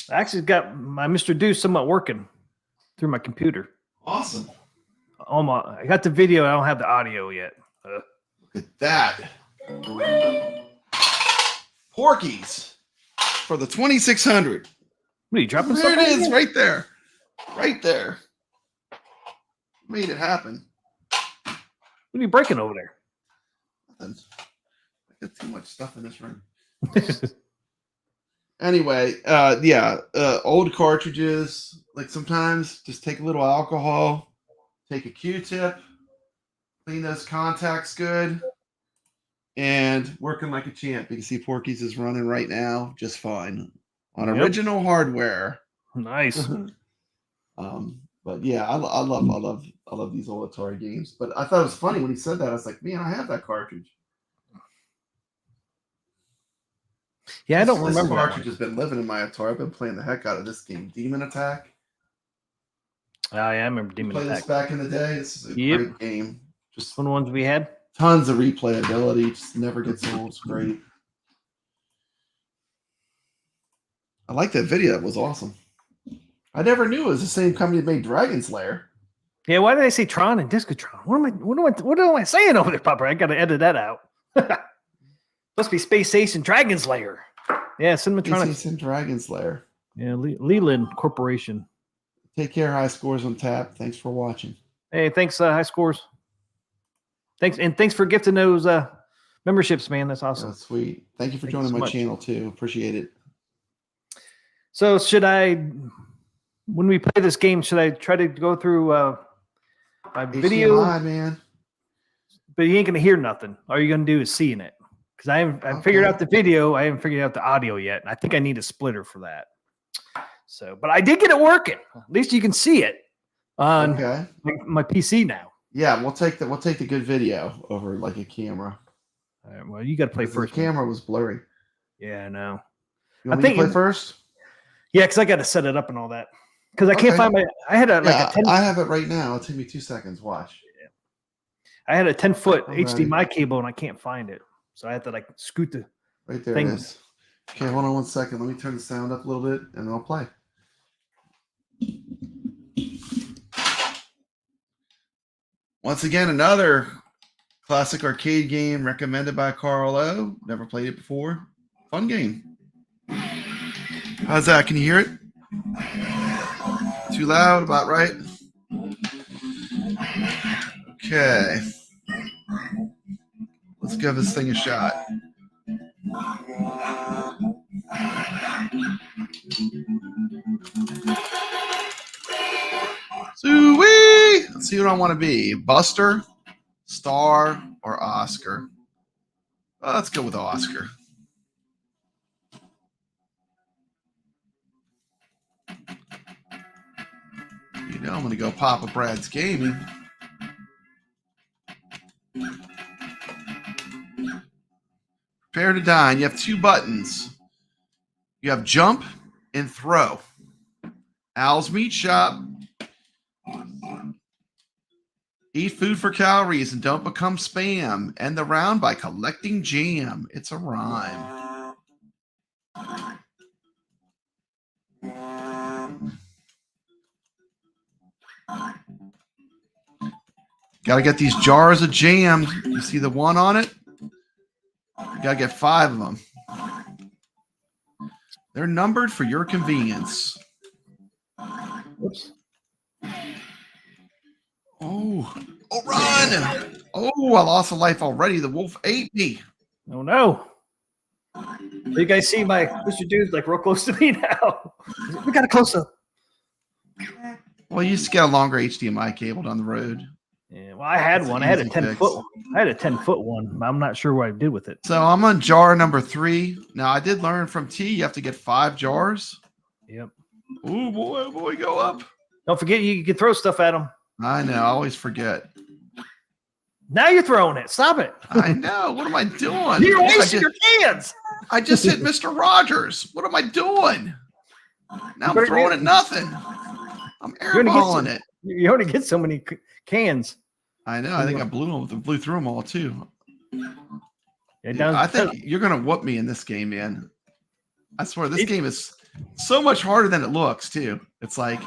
I actually got my Mr. Do somewhat working through my computer. Awesome. I got the video. I don't have the audio yet. Look at that. Porkies for the 2600. What are you dropping? There it something is, in? right there. Right there. Made it happen. What are you breaking over there? Nothing. I got too much stuff in this room. Anyway, old cartridges, like sometimes just take a little alcohol, take a Q-tip, clean those contacts good, and working like a champ. You can see Porky's is running right now just fine on original hardware. Nice. But yeah, I love these old Atari games. But I thought it was funny when he said that. I was like, man, I have that cartridge. Yeah, I don't This remember. cartridge has been living in my Atari. I've been playing the heck out of this game. Demon Attack. Oh, yeah, I remember Demon Play Attack. this back in the day. This is a Yep. great game. Just One of the ones we had. tons of replayability. Just never gets old. It's great. I like that video. It was awesome. I never knew it was the same company that made Dragon's Lair. Yeah, why did I say Tron and Discotron? What am I saying over there, Papa? I got to edit that out. Must be Space Ace and Dragon's Lair. Yeah, Cinematronics. It's in Dragon's Lair. Yeah, Leland Corporation. Take care, High Scores on Tap. Thanks for watching. Hey, thanks, High Scores. Thanks for gifting those memberships, man. That's awesome. That's sweet. Thank you for Thank joining you so my much. channel too. Appreciate it. So when we play this game, should I try to go through my video? HDMI, man. But you ain't gonna hear nothing. All you're gonna do is seeing it. Because I figured out the video, I haven't figured out the audio yet. And I think I need a splitter for that. So, but I did get it working. At least you can see it on my PC now. Yeah, we'll take the good video over like a camera. All right, well, you got to play first. The camera was blurry. Yeah, I know. You want me to play first? Yeah, because I got to set it up and all that. Because I can't find I had a 10. I have it right now. It'll take me 2 seconds. Watch. Yeah. I had a 10-foot HDMI cable and I can't find it. So I had to scoot the right there. thing. It is. Okay, hold on 1 second. Let me turn the sound up a little bit and I'll play. Once again, another classic arcade game recommended by Carl O. Never played it before. Fun game. How's that? Can you hear it? Too loud? About right? Okay. Let's give this thing a shot. Sweet! Let's see what I want to be. Buster, Star, or Oscar. Let's go with Oscar. You know, I'm going to go Papa Brad's Gaming. Prepare to dine. You have 2 buttons. You have jump and throw. Al's Meat Shop. Eat food for calories and don't become spam. End the round by collecting jam. It's a rhyme. Got to get these jars of jam. You see the one on it? You got to get 5 of them. They're numbered for your convenience. Whoops. Oh, run! Oh, I lost a life already. The wolf ate me. Oh no. You guys see my Mr. Dude's like real close to me now. We got a close up. Well, you just get a longer HDMI cable down the road. Yeah, well, I had That's one. an I had a easy 10-foot. fix. I had a 10-foot one. I'm not sure what I did with it. So I'm on jar number 3. Now I did learn from T. You have to get 5 jars. Yep. Oh boy, go up. Don't forget you can throw stuff at them. I know. I always forget. Now you're throwing it. Stop it. I know. What am I doing? You're wasting your cans. I just hit Mr. Rogers. What am I doing? Now I'm throwing at nothing. I'm airballing it. You only get so many cans. I know. I think I blew through them all too. Yeah, Dude, I think you're gonna whoop me in this game, man. I swear this game is so much harder than it looks too. It's like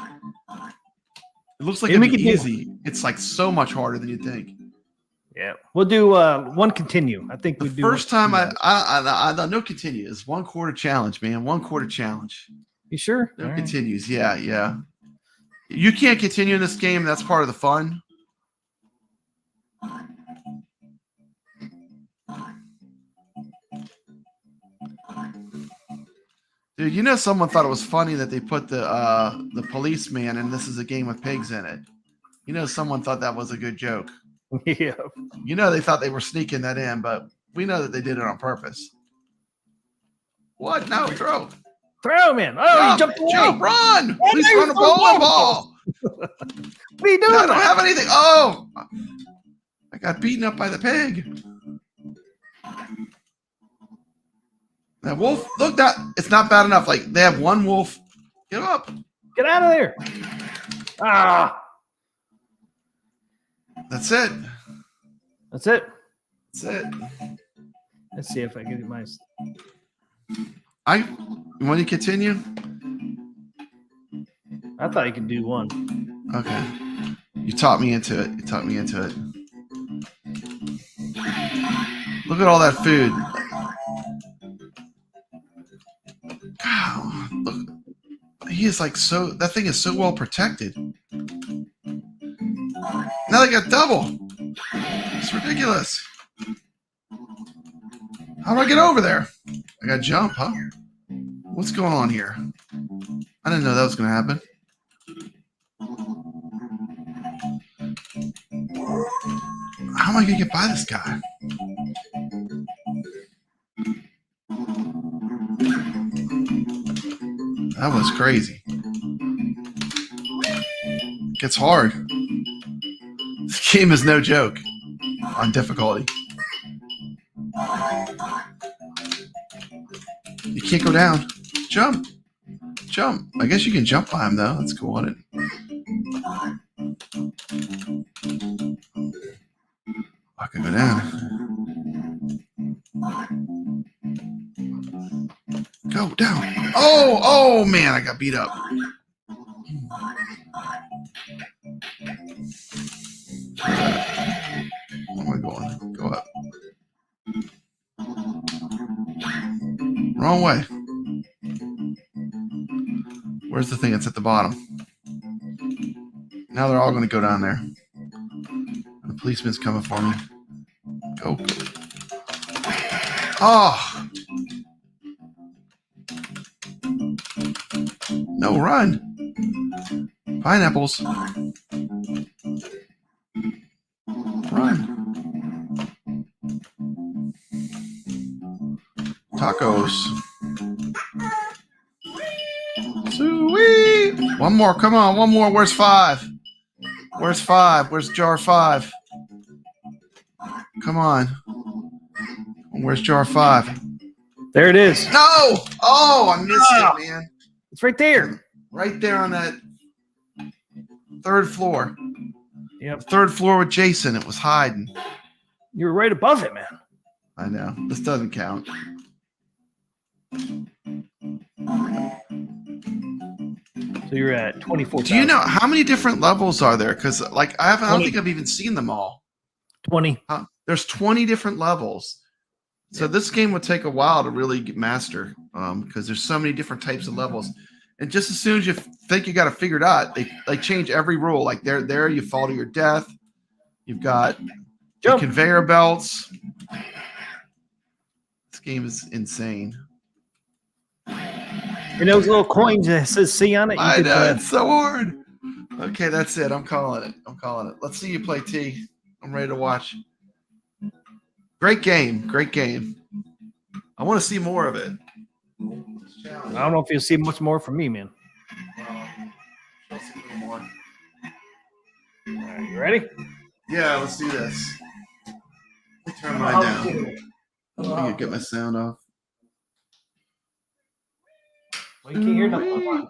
it looks like it'd be easy. It's like so much harder than you think. Yeah, we'll do one continue. I think we do. First time I no continues. 1 quarter challenge, man. 1 quarter challenge. You sure? No continues. Yeah. You can't continue in this game. That's part of the fun. Dude, you know someone thought it was funny that they put the policeman and this is a game with pigs in it. You know someone thought that was a good joke. Yeah. You know they thought they were sneaking that in, but we know that they did it on purpose. What? No, throw. Throw him in. Oh, he jumped away. Jump, run. Oh, Please no, run a ball. What are you doing? No, I don't have anything. Oh, I got beaten up by the pig. That wolf, look, that it's not bad enough. Like they have 1 wolf. Get up. Get out of there. Ah. That's it. That's it. That's it. Let's see if I get my. You want to continue? I thought you could do 1. Okay. You taught me into it. Look at all that food. Wow, look. He is like that thing is so well protected. Now they got double. It's ridiculous. How do I get over there? I got to jump, huh? What's going on here? I didn't know that was going to happen. How am I going to get by this guy? That was crazy. It's hard. This game is no joke on difficulty. You can't go down. Jump. Jump. I guess you can jump by him, though. That's cool, isn't it? I can go down. Go down. Oh, man, I got beat up. Where am I going? Go up. Wrong way. Where's the thing that's at the bottom? Now they're all going to go down there. The policeman's coming for me. Go. Oh. No, run. Pineapples. Run. Tacos. Sweet. One more. Come on. One more. Where's 5? Where's 5? Where's jar 5? Come on. Where's jar 5? There it is. No. Oh, I missed it, man. It's right there. Right there on that 3rd floor. Yep. 3rd floor with Jason. It was hiding. You were right above it, man. I know. This doesn't count. So you're at 24. Do you know how many different levels are there? Because like I don't 20. think I've even seen them all. 20. There's 20 different levels. So this game would take a while to really master because there's so many different types of levels. And just as soon as you think you got it figured out, they change every rule. Like there you fall to your death. You've got the conveyor belts. This game is insane. And those little coins that says C on it. You I could, know, it's so hard. Okay, that's it. I'm calling it. Let's see you play, T. I'm ready to watch. Great game. Great game. I want to see more of it. I don't know if you'll see much more from me, man. I'll see a little more. All right, you ready? Yeah, let's do this. Let me turn mine down. I can get my sound off. Well, you can't hear nothing.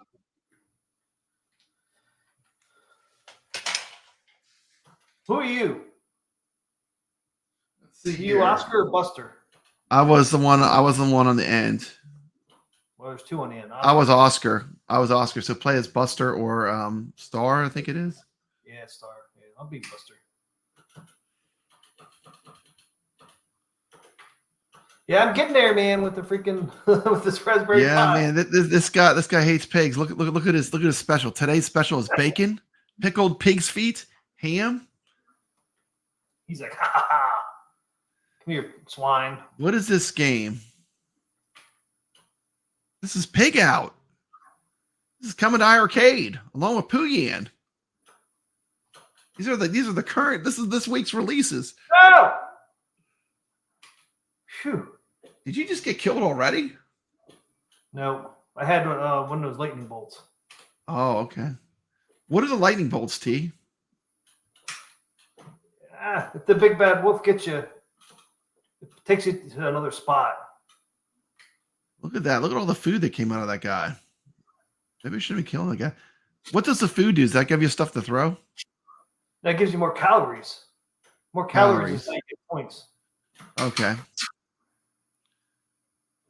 Who are you? Let's see You here. Oscar or Buster? I was the one on the end. Well, there's two on the end. I was Oscar. So play as Buster or Star, I think it is. Yeah, Star. Yeah, I'll be Buster. Yeah, I'm getting there, man, with the freaking with this raspberry pie. Man, this guy hates pigs. Look at his special. Today's special is bacon, pickled pig's feet, ham. He's like, ha ha ha. Come here, swine. What is this game? This is Pig Out. This is coming to arcade along with Pooyan. These are the current. This is this week's releases. No. Phew. Did you just get killed already? No, I had one of those lightning bolts. Oh, okay. What are the lightning bolts, T? If the big bad wolf gets you, it takes you to another spot. Look at that. Look at all the food that came out of that guy. Maybe we shouldn't be killing the guy. What does the food do? Does that give you stuff to throw? That gives you more calories. More calories than you get points. Okay.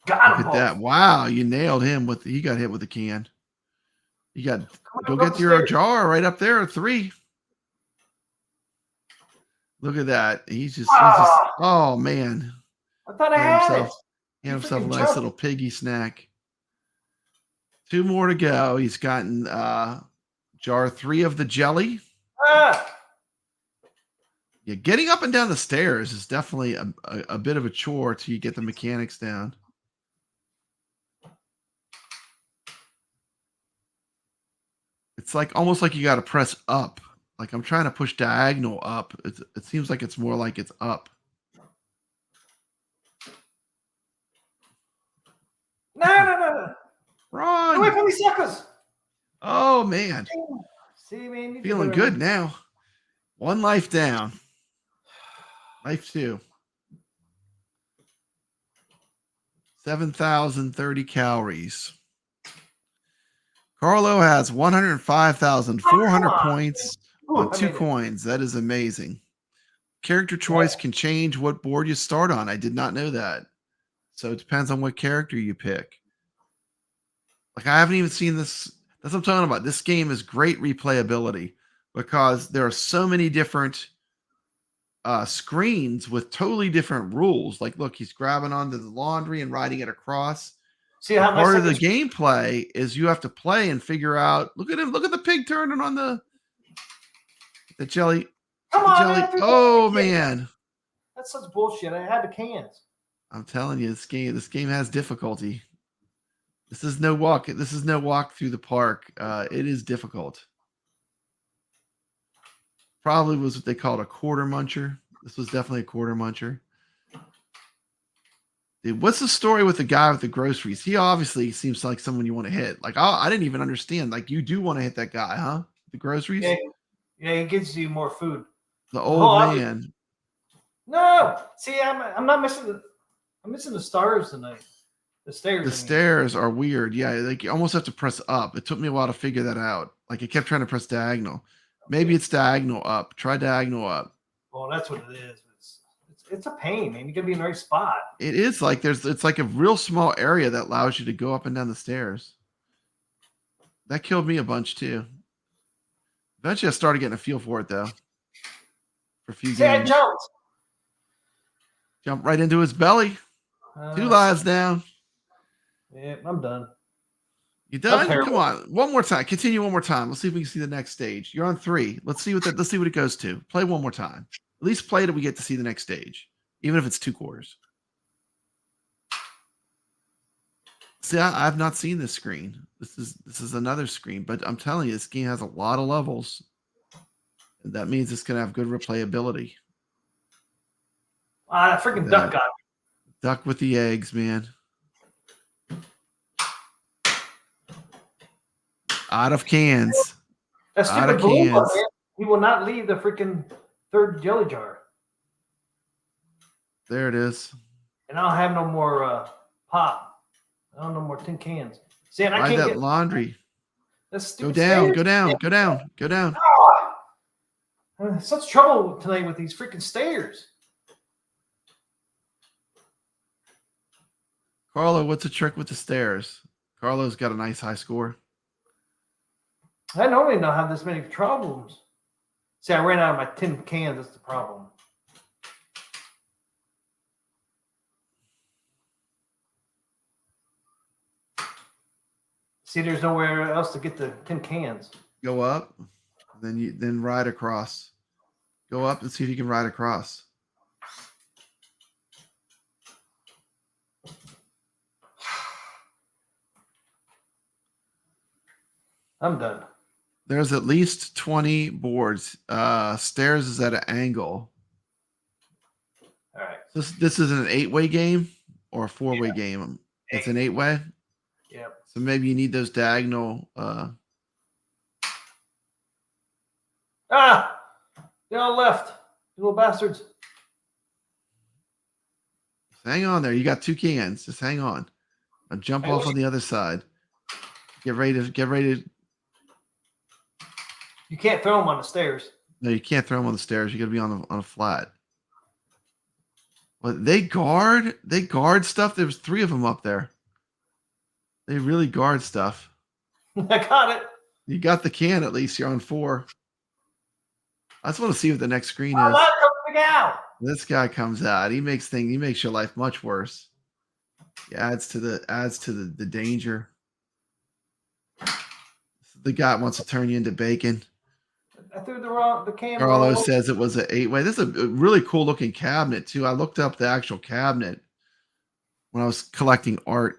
Got Look him. at that. Wow, you nailed him with he got hit with the can. You got go get your jar right up there, 3. Look at that. He's just oh man. I thought I had it. He had himself a nice little piggy snack. 2 more to go. He's gotten jar 3 of the jelly. Yeah, getting up and down the stairs is definitely a bit of a chore till you get the mechanics down. It's like almost like you got to press up. Like I'm trying to push diagonal up. It seems like it's more like it's up. No. Run! Away from me, suckers. Oh man. See, man, Feeling good now. 1 life down. Life 2. 7,030 calories. Carlo has 105,400 points on 2 coins. That is amazing. Character choice can change what board you start on. I did not know that. So it depends on what character you pick. Like I haven't even seen this. That's what I'm talking about. This game is great replayability because there are so many different screens with totally different rules. Like, look, he's grabbing onto the laundry and riding it across. See how part of the gameplay is you have to play and figure out. Look at him. Look at the pig turning on the jelly. Come on, jelly. man, Oh man, that's such bullshit. I had the cans. I'm telling you, this game has difficulty. This is no walk. This is no walk through the park. It is difficult. Probably was what they called a quarter muncher. This was definitely a quarter muncher. Dude, what's the story with the guy with the groceries? He obviously seems like someone you want to hit. Like I didn't even understand. Like you do want to hit that guy, huh? The groceries. Yeah, he gives you more food. The old man. No, see, I'm not missing. I'm missing the stars tonight. The stairs. The stairs are weird. Yeah, like you almost have to press up. It took me a while to figure that out. Like I kept trying to press diagonal. Maybe it's diagonal up. Try diagonal up. Well, that's what it is. It's a pain, man. You gotta be in the right spot. It is like it's like a real small area that allows you to go up and down the stairs. That killed me a bunch too. Eventually, I started getting a feel for it though. For a few See, I games, jumped. jump right into his belly. 2 lives down. Yeah, I'm done. You done? terrible. Come on, one more time. Continue one more time. Let's see if we can see the next stage. You're on 3. Let's see what it goes to. Play one more time. At least play till we get to see the next stage, even if it's 2 quarters. See, I've not seen this screen. This is another screen, but I'm telling you, this game has a lot of levels. And that means it's gonna have good replayability. Ah, that freaking duck got me. Duck with the eggs, man. Out of cans. That Out of stupid balloon, cans. man. He will not leave the freaking 3rd jelly jar. There it is. And I don't have no more pop. I don't know more tin cans. See, and I Ride can't that get laundry. that Go stupid down, stairs. go down, go down, go down. Ah! I'm in such trouble tonight with these freaking stairs. Carlo, what's the trick with the stairs? Carlo's got a nice high score. I normally don't have this many problems. See, I ran out of my tin cans. That's the problem. See, there's nowhere else to get the tin cans. Go up, then ride across. Go up and see if you can ride across. I'm done. There's at least 20 boards. Stairs is at an angle. All right. This is an 8-way game or a 4-way game. It's an 8-way. Yep. So maybe you need those diagonal. Ah! They all left. You little bastards. Hang on there. You got 2 cans. Just hang on. I'll jump off on the other side. Get ready to. You can't throw them on the stairs. No, you can't throw them on the stairs. You got to be on a flat. Well, they guard stuff. There was 3 of them up there. They really guard stuff. I got it. You got the can at least. You're on 4. I just want to see what the next screen I'm is. not coming out. This guy comes out. He makes your life much worse. He adds to the danger. The guy wants to turn you into bacon. I threw the can. Carlo says it was an 8-way. This is a really cool looking cabinet too. I looked up the actual cabinet when I was collecting art.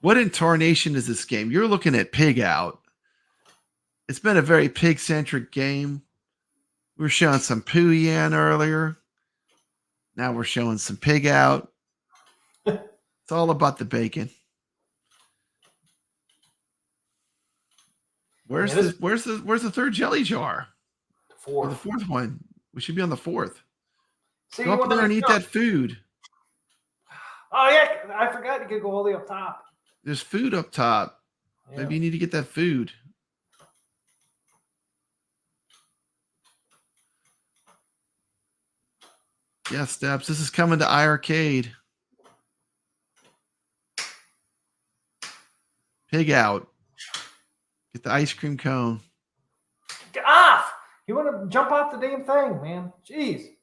What in tarnation is this game? You're looking at Pig Out. It's been a very pig-centric game. We were showing some Pooyan earlier. Now we're showing some Pig Out. It's all about the bacon. Where's the 3rd jelly jar? Or the 4th one. We should be on the 4th. See, Go up there and eat that food. Oh yeah, I forgot you could go all the way up top. There's food up top. Yeah. Maybe you need to get that food. Yeah, Steps. This is coming to iArcade. Pig Out. Get the ice cream cone. Get off! You want to jump off the damn thing, man? Jeez.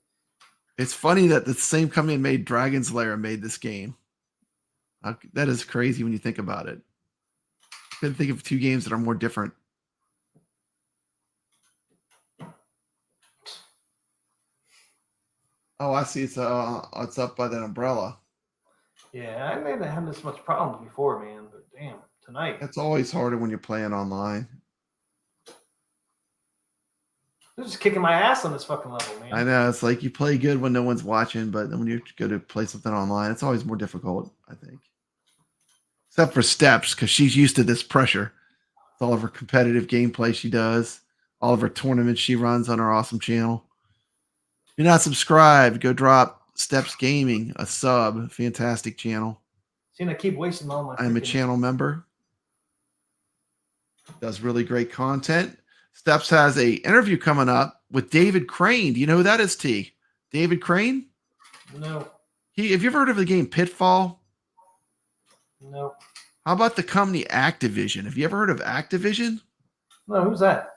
It's funny that the same company that made Dragon's Lair made this game. That is crazy when you think about it. I couldn't think of 2 games that are more different. Oh, I see. It's up by that umbrella. Yeah, I may not have this much problems before, man, but damn, tonight. It's always harder when you're playing online. They're just kicking my ass on this fucking level, man. I know. It's like you play good when no one's watching, but then when you go to play something online, it's always more difficult, I think. Except for Steps, because she's used to this pressure. It's all of her competitive gameplay she does, all of her tournaments she runs on her awesome channel. If you're not subscribed, go drop Steps Gaming a sub. Fantastic channel. See, I keep wasting all my. I'm a channel member. Does really great content. Steps has a interview coming up with David Crane. Do you know who that is, T? David Crane? No. Have you ever heard of the game Pitfall? No. How about the company Activision? Have you ever heard of Activision? No, who's that?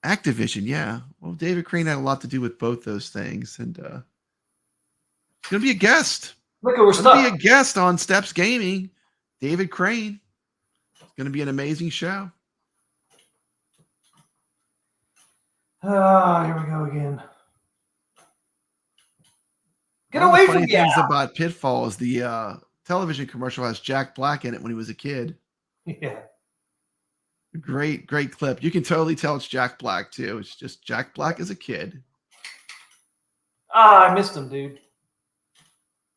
Activision, yeah. Well, David Crane had a lot to do with both those things, and he's gonna be a guest. Look, we're He's gonna stuck. be a guest on Steps Gaming. David Crane. It's gonna be an amazing show. Ah, here we go again. Get One of away the from funny me! things about Pitfall is the television commercial has Jack Black in it when he was a kid. Yeah. Great clip. You can totally tell it's Jack Black too. It's just Jack Black as a kid. Ah, I missed him, dude.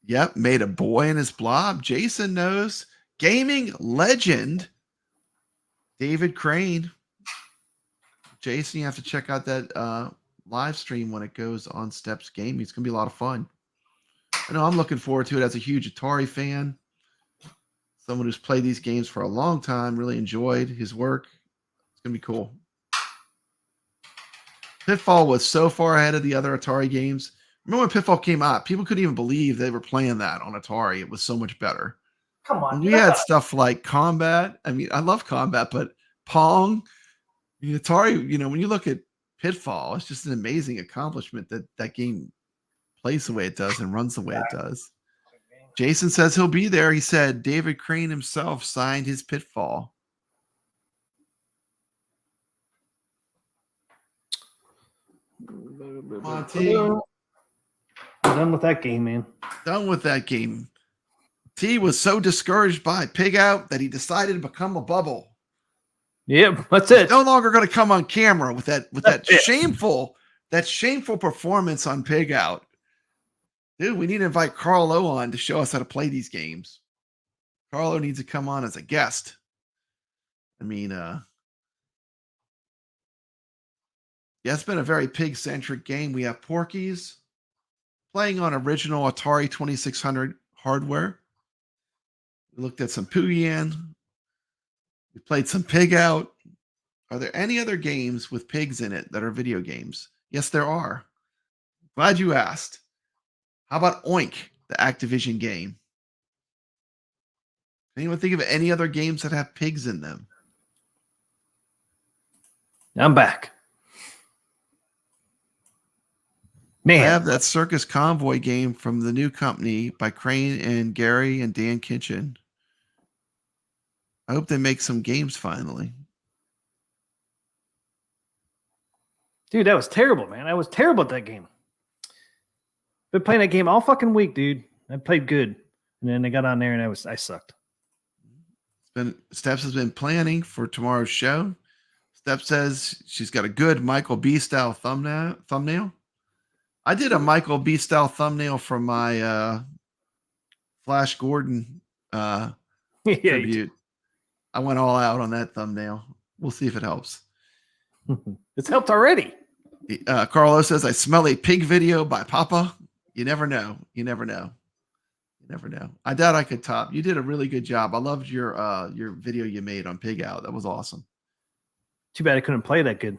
Yep, made a boy in his blob. Jason knows. Gaming legend David Crane. Jason, you have to check out that live stream when it goes on Steps Gaming. It's gonna be a lot of fun. I know I'm looking forward to it as a huge Atari fan. Someone who's played these games for a long time, really enjoyed his work. It's gonna be cool. Pitfall was so far ahead of the other Atari games. Remember when Pitfall came out, people couldn't even believe they were playing that on Atari. It was so much better. Come on. We had stuff like Combat. I mean, I love Combat, but Pong, the Atari, you know, when you look at Pitfall, it's just an amazing accomplishment that that game plays the way it does and runs the way it does. Jason says he'll be there. He said David Crane himself signed his Pitfall. Come on, T. I'm done with that game, man. Done with that game. T was so discouraged by Pig Out that he decided to become a bubble. Yep, that's it. No longer going to come on camera with that That's it. shameful performance on Pig Out. Dude, we need to invite Carlo on to show us how to play these games. Carlo needs to come on as a guest. I mean, yeah, it's been a very pig-centric game. We have Porky's playing on original Atari 2600 hardware. We looked at some Puyan. We played some Pig Out. Are there any other games with pigs in it that are video games? Yes, there are. Glad you asked. How about Oink, the Activision game? Anyone think of any other games that have pigs in them? I'm back. I Man, have that Circus Convoy game from the new company by Crane and Gary and Dan Kitchen. I hope they make some games finally. dude, that was terrible, man. I was terrible at that game. Been playing that game all fucking week, dude. I played good, and then I got on there and I sucked. Steps has been planning for tomorrow's show. Steps says she's got a good Michael B style thumbnail. I did a Michael B style thumbnail from my Flash Gordon Yeah, tribute. I went all out on that thumbnail. We'll see if it helps. it's helped already. Carlos says, I smell a pig video by Papa. You never know. You never know. You never know. I doubt I could top. You did a really good job. I loved your video you made on Pig Out. That was awesome. Too bad I couldn't play that good.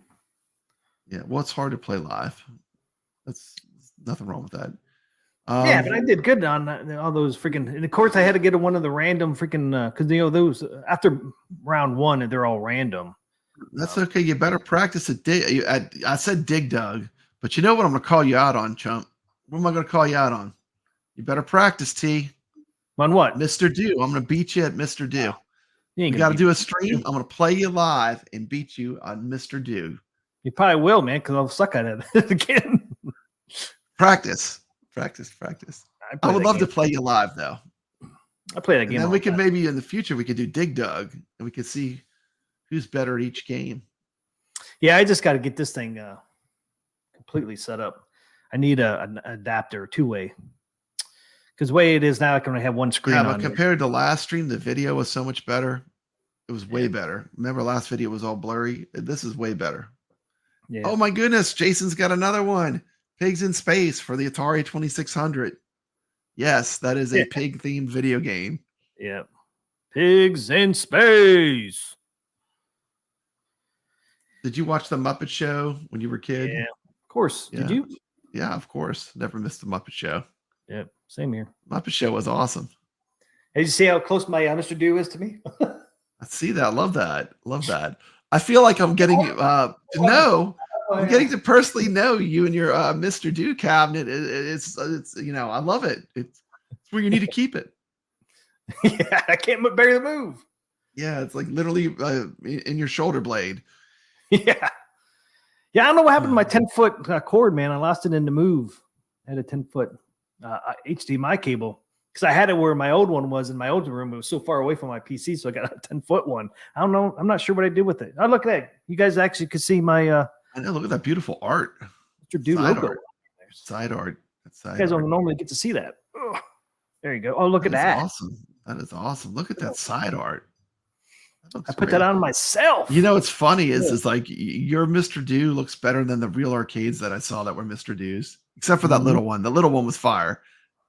Yeah, well, it's hard to play live. That's nothing wrong with that. Yeah, but I did good on all those freaking. And of course, I had to get one of the random freaking because those after round one, they're all random. That's okay. You better practice it. I said Dig Dug, but you know what I'm going to call you out on, chump? What am I going to call you out on? You better practice, T. On what? Mr. Do. I'm going to beat you at Mr. Do. You You got to do a stream. I'm going to play you live and beat you on Mr. Do. You probably will, man, because I'll suck at it again. Practice. I would love to game. play you live, though. I play that And game. then all we the could time. maybe in the future, we could do Dig Dug and we could see who's better at each game. Yeah, I just got to get this thing completely set up. I need an adapter, two-way. Because the way it is now, I can only have one screen Yeah, on but it. compared to last stream, the video was so much better. It was way better. Remember last video was all blurry? This is way better. Yeah. Oh my goodness, Jason's got another one. Pigs in Space for the Atari 2600. Yes, that is a pig-themed video game. Yeah. Pigs in Space. Did you watch The Muppet Show when you were a kid? Yeah, of course. Yeah. Did you? Yeah, of course. Never missed The Muppet Show. Yeah, same here. Muppet Show was awesome. Hey, you see how close my Mr. Do is to me? I see that. Love that. Love that. I feel like I'm getting to know. I'm getting to personally know you and your Mr. Do cabinet. It's I love it. It's where you need to keep it. Yeah, I can't barely move. Yeah, it's like literally in your shoulder blade. Yeah. Yeah, I don't know what happened to my 10-foot cord, man. I lost it in the move. I had a 10-foot HDMI cable because I had it where my old one was in my old room. It was so far away from my PC, so I got a 10-foot one. I don't know. I'm not sure what I did with it. Oh, look at that. You guys actually could see my I know. Look at that beautiful art. Mr. Do Side logo. art. Side art. That's You side guys art. don't normally get to see that. Ugh. There you go. Oh, look at that. Awesome. That is awesome. Look at that side art. I put that on myself. You know what's funny is like your Mr. Do looks better than the real arcades that I saw that were Mr. Do's, except for that little one. The little one was fire.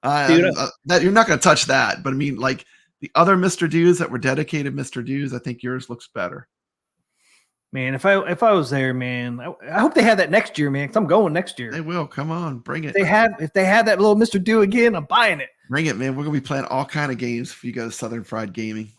Dude, that you're not going to touch that, but I mean, like the other Mr. Do's that were dedicated Mr. Do's, I think yours looks better. Man, if I was there, man, I hope they have that next year, man. Because I'm going next year. They will. Come on, bring it. If they have that little Mr. Do again, I'm buying it. Bring it, man. We're gonna be playing all kind of games if you go to Southern Fried Gaming.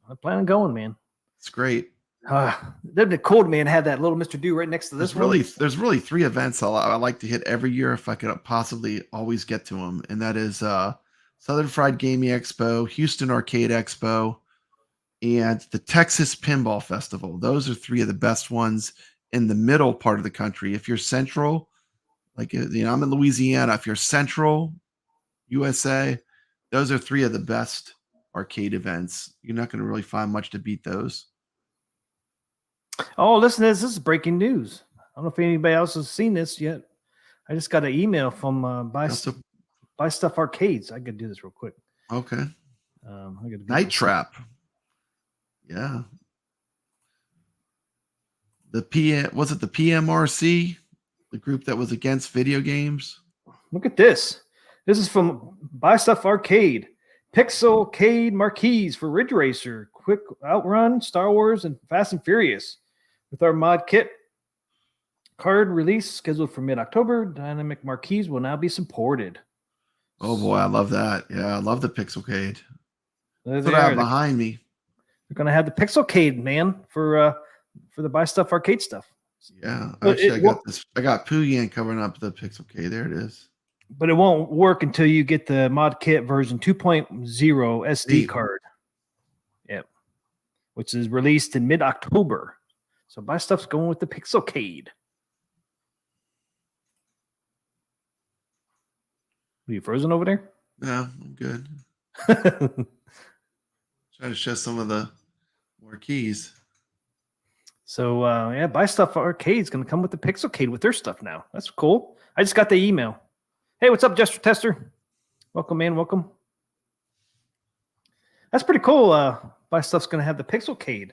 I plan on going, man. It's great. That'd be cool, man. Have that little Mr. Do right next to this one. There's really 3 events I like to hit every year if I could possibly always get to them, and that is Southern Fried Gaming Expo, Houston Arcade Expo, and the Texas Pinball Festival. Those are 3 of the best ones in the middle part of the country. If you're central, like I'm in Louisiana, if you're central USA, those are 3 of the best arcade events. You're not going to really find much to beat those. Oh, listen to this. This is breaking news. I don't know if anybody else has seen this yet. I just got an email from Buy Stuff Arcades. I could do this real quick. Okay. I gotta Night Trap. Yeah. Was it the PMRC, the group that was against video games? Look at this. This is from Buy Stuff Arcade. Pixelcade marquees for Ridge Racer, Quick Outrun, Star Wars, and Fast and Furious. With our mod kit card release scheduled for mid-October, dynamic marquees will now be supported. Oh boy, I love that. Yeah, I love the Pixelcade. That's what I have behind me. They're gonna have the Pixelcade, man, for the Buy Stuff Arcade stuff. Yeah, actually, I got Pooyan covering up the Pixelcade. There it is. But it won't work until you get the mod kit version 2.0 SD card. Yep. Which is released in mid-October. So Buy Stuff's going with the Pixelcade. Are you frozen over there? No, I'm good. Trying to show some of the marquees. So yeah, Buy Stuff Arcade's going to come with the Pixelcade with their stuff now. That's cool. I just got the email. Hey, what's up, Jester Tester? Welcome, man. Welcome. That's pretty cool. Buy Stuff's going to have the Pixelcade,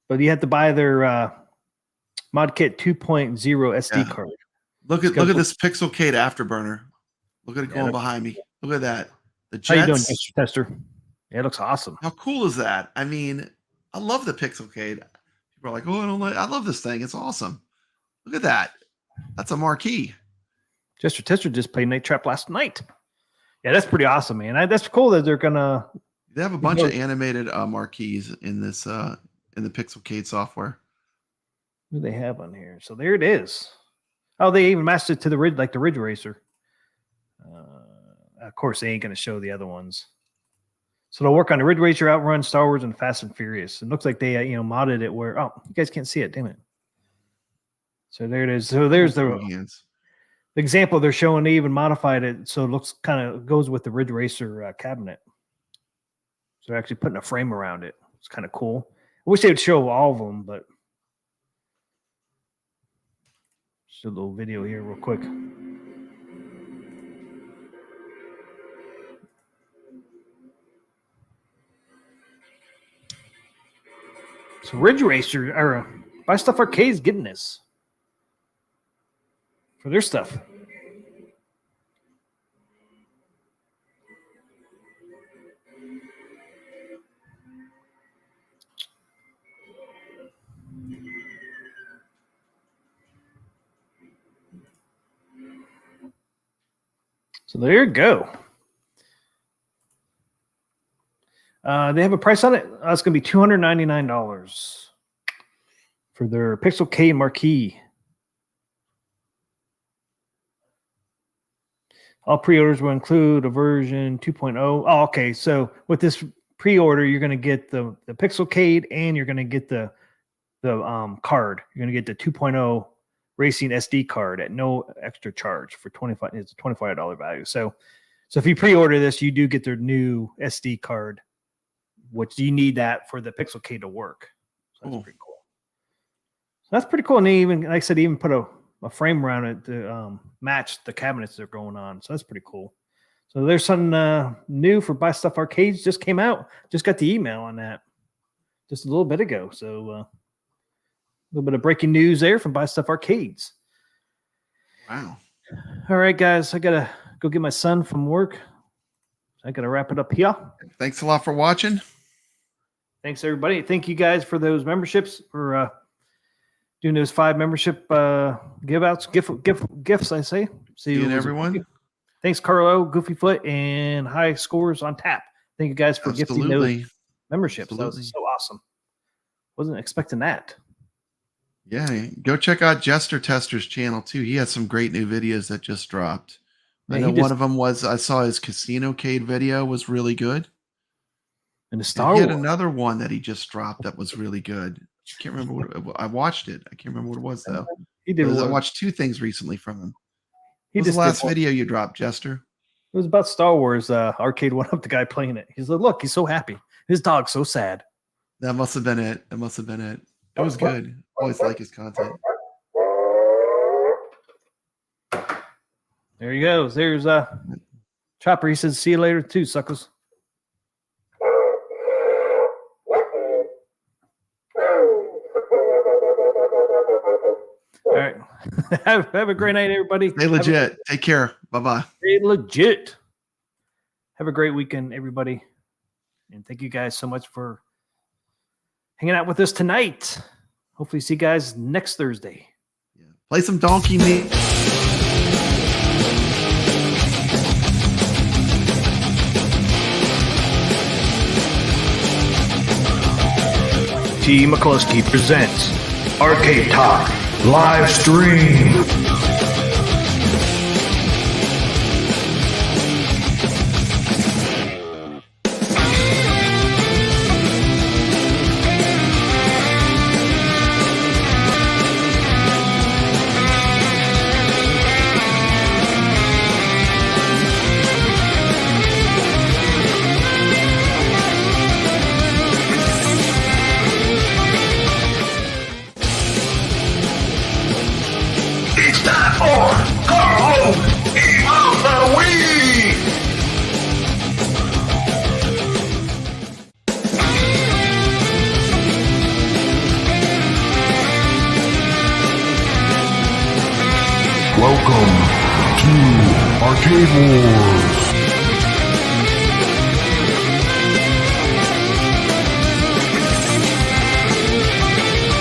but you have to buy their mod kit 2.0 SD card. Look at this Pixelcade Afterburner. Look at it going behind me. Look at that. The jets. How you doing, Jester Tester? Yeah, it looks awesome. How cool is that? I mean, I love the Pixelcade. People are like, "Oh, I love this thing. It's awesome." Look at that. That's a marquee. Jester Tester just played Night Trap last night. Yeah, that's pretty awesome, man. That's cool that they're gonna. They have a bunch of animated marquees in this in the Pixelcade software. What do they have on here? So there it is. Oh, they even matched it to the Ridge, like the Ridge Racer. Of course, they ain't gonna show the other ones. So they'll work on the Ridge Racer, Outrun, Star Wars, and Fast and Furious. It looks like they modded it where you guys can't see it, damn it. So there it is. So there's the example they're showing. They even modified it so it looks kind of goes with the Ridge Racer cabinet. So they're actually putting a frame around it. It's kind of cool. I wish they would show all of them, but just a little video here real quick. So Ridge Racer or Buy Stuff Arcade's getting this for their stuff. So there you go. They have a price on it. It's going to be $299 for their Pixel K marquee. All pre-orders will include a version 2.0. Oh, okay. So with this pre-order, you're going to get the Pixelcade and you're going to get the card. You're going to get the 2.0 Racing SD card at no extra charge for $25. It's a $25 value. So if you pre-order this, you do get their new SD card, which you need that for the Pixelcade to work. So that's pretty cool. So that's pretty cool. And they even, like I said, even put a frame around it to match the cabinets that are going on. So that's pretty cool. So there's something new for Buy Stuff Arcades. Just came out. Just got the email on that just a little bit ago. So a little bit of breaking news there from Buy Stuff Arcades. Wow. All right, guys. I got to go get my son from work. I got to wrap it up here. Thanks a lot for watching. Thanks, everybody. Thank you guys for those memberships, for doing those 5 membership gifts, I say. See you, everyone. Thanks, Carlo, Goofyfoot, and High Scores on Tap. Thank you guys for gifting those memberships. Absolutely. That was so awesome. Wasn't expecting that. Yeah, go check out Jester Tester's channel too. He has some great new videos that just dropped. I know one of them was, I saw his Casino Cade video was really good. And the Star Wars. He had another one that he just dropped that was really good. I can't remember what I watched it. I can't remember what it was though. He did. I watched 2 things recently from him. He what was the last video you dropped, Jester? It was about Star Wars. Arcade went up the guy playing it. He's like, look, he's so happy. His dog's so sad. That must have been it. That must have been it. It was good. Always like his content. There he goes. There's Chopper. He says, see you later too, suckers. All right. have a great night, everybody. Stay legit. Take care. Bye-bye. Stay legit. Have a great weekend, everybody. And thank you guys so much for hanging out with us tonight. Hopefully see you guys next Thursday. Yeah. Play some Donkey Meat. T. McCluskey presents Arcade Talk live stream. It's time for Carl Game of the Week! Welcome to Arcade Wars.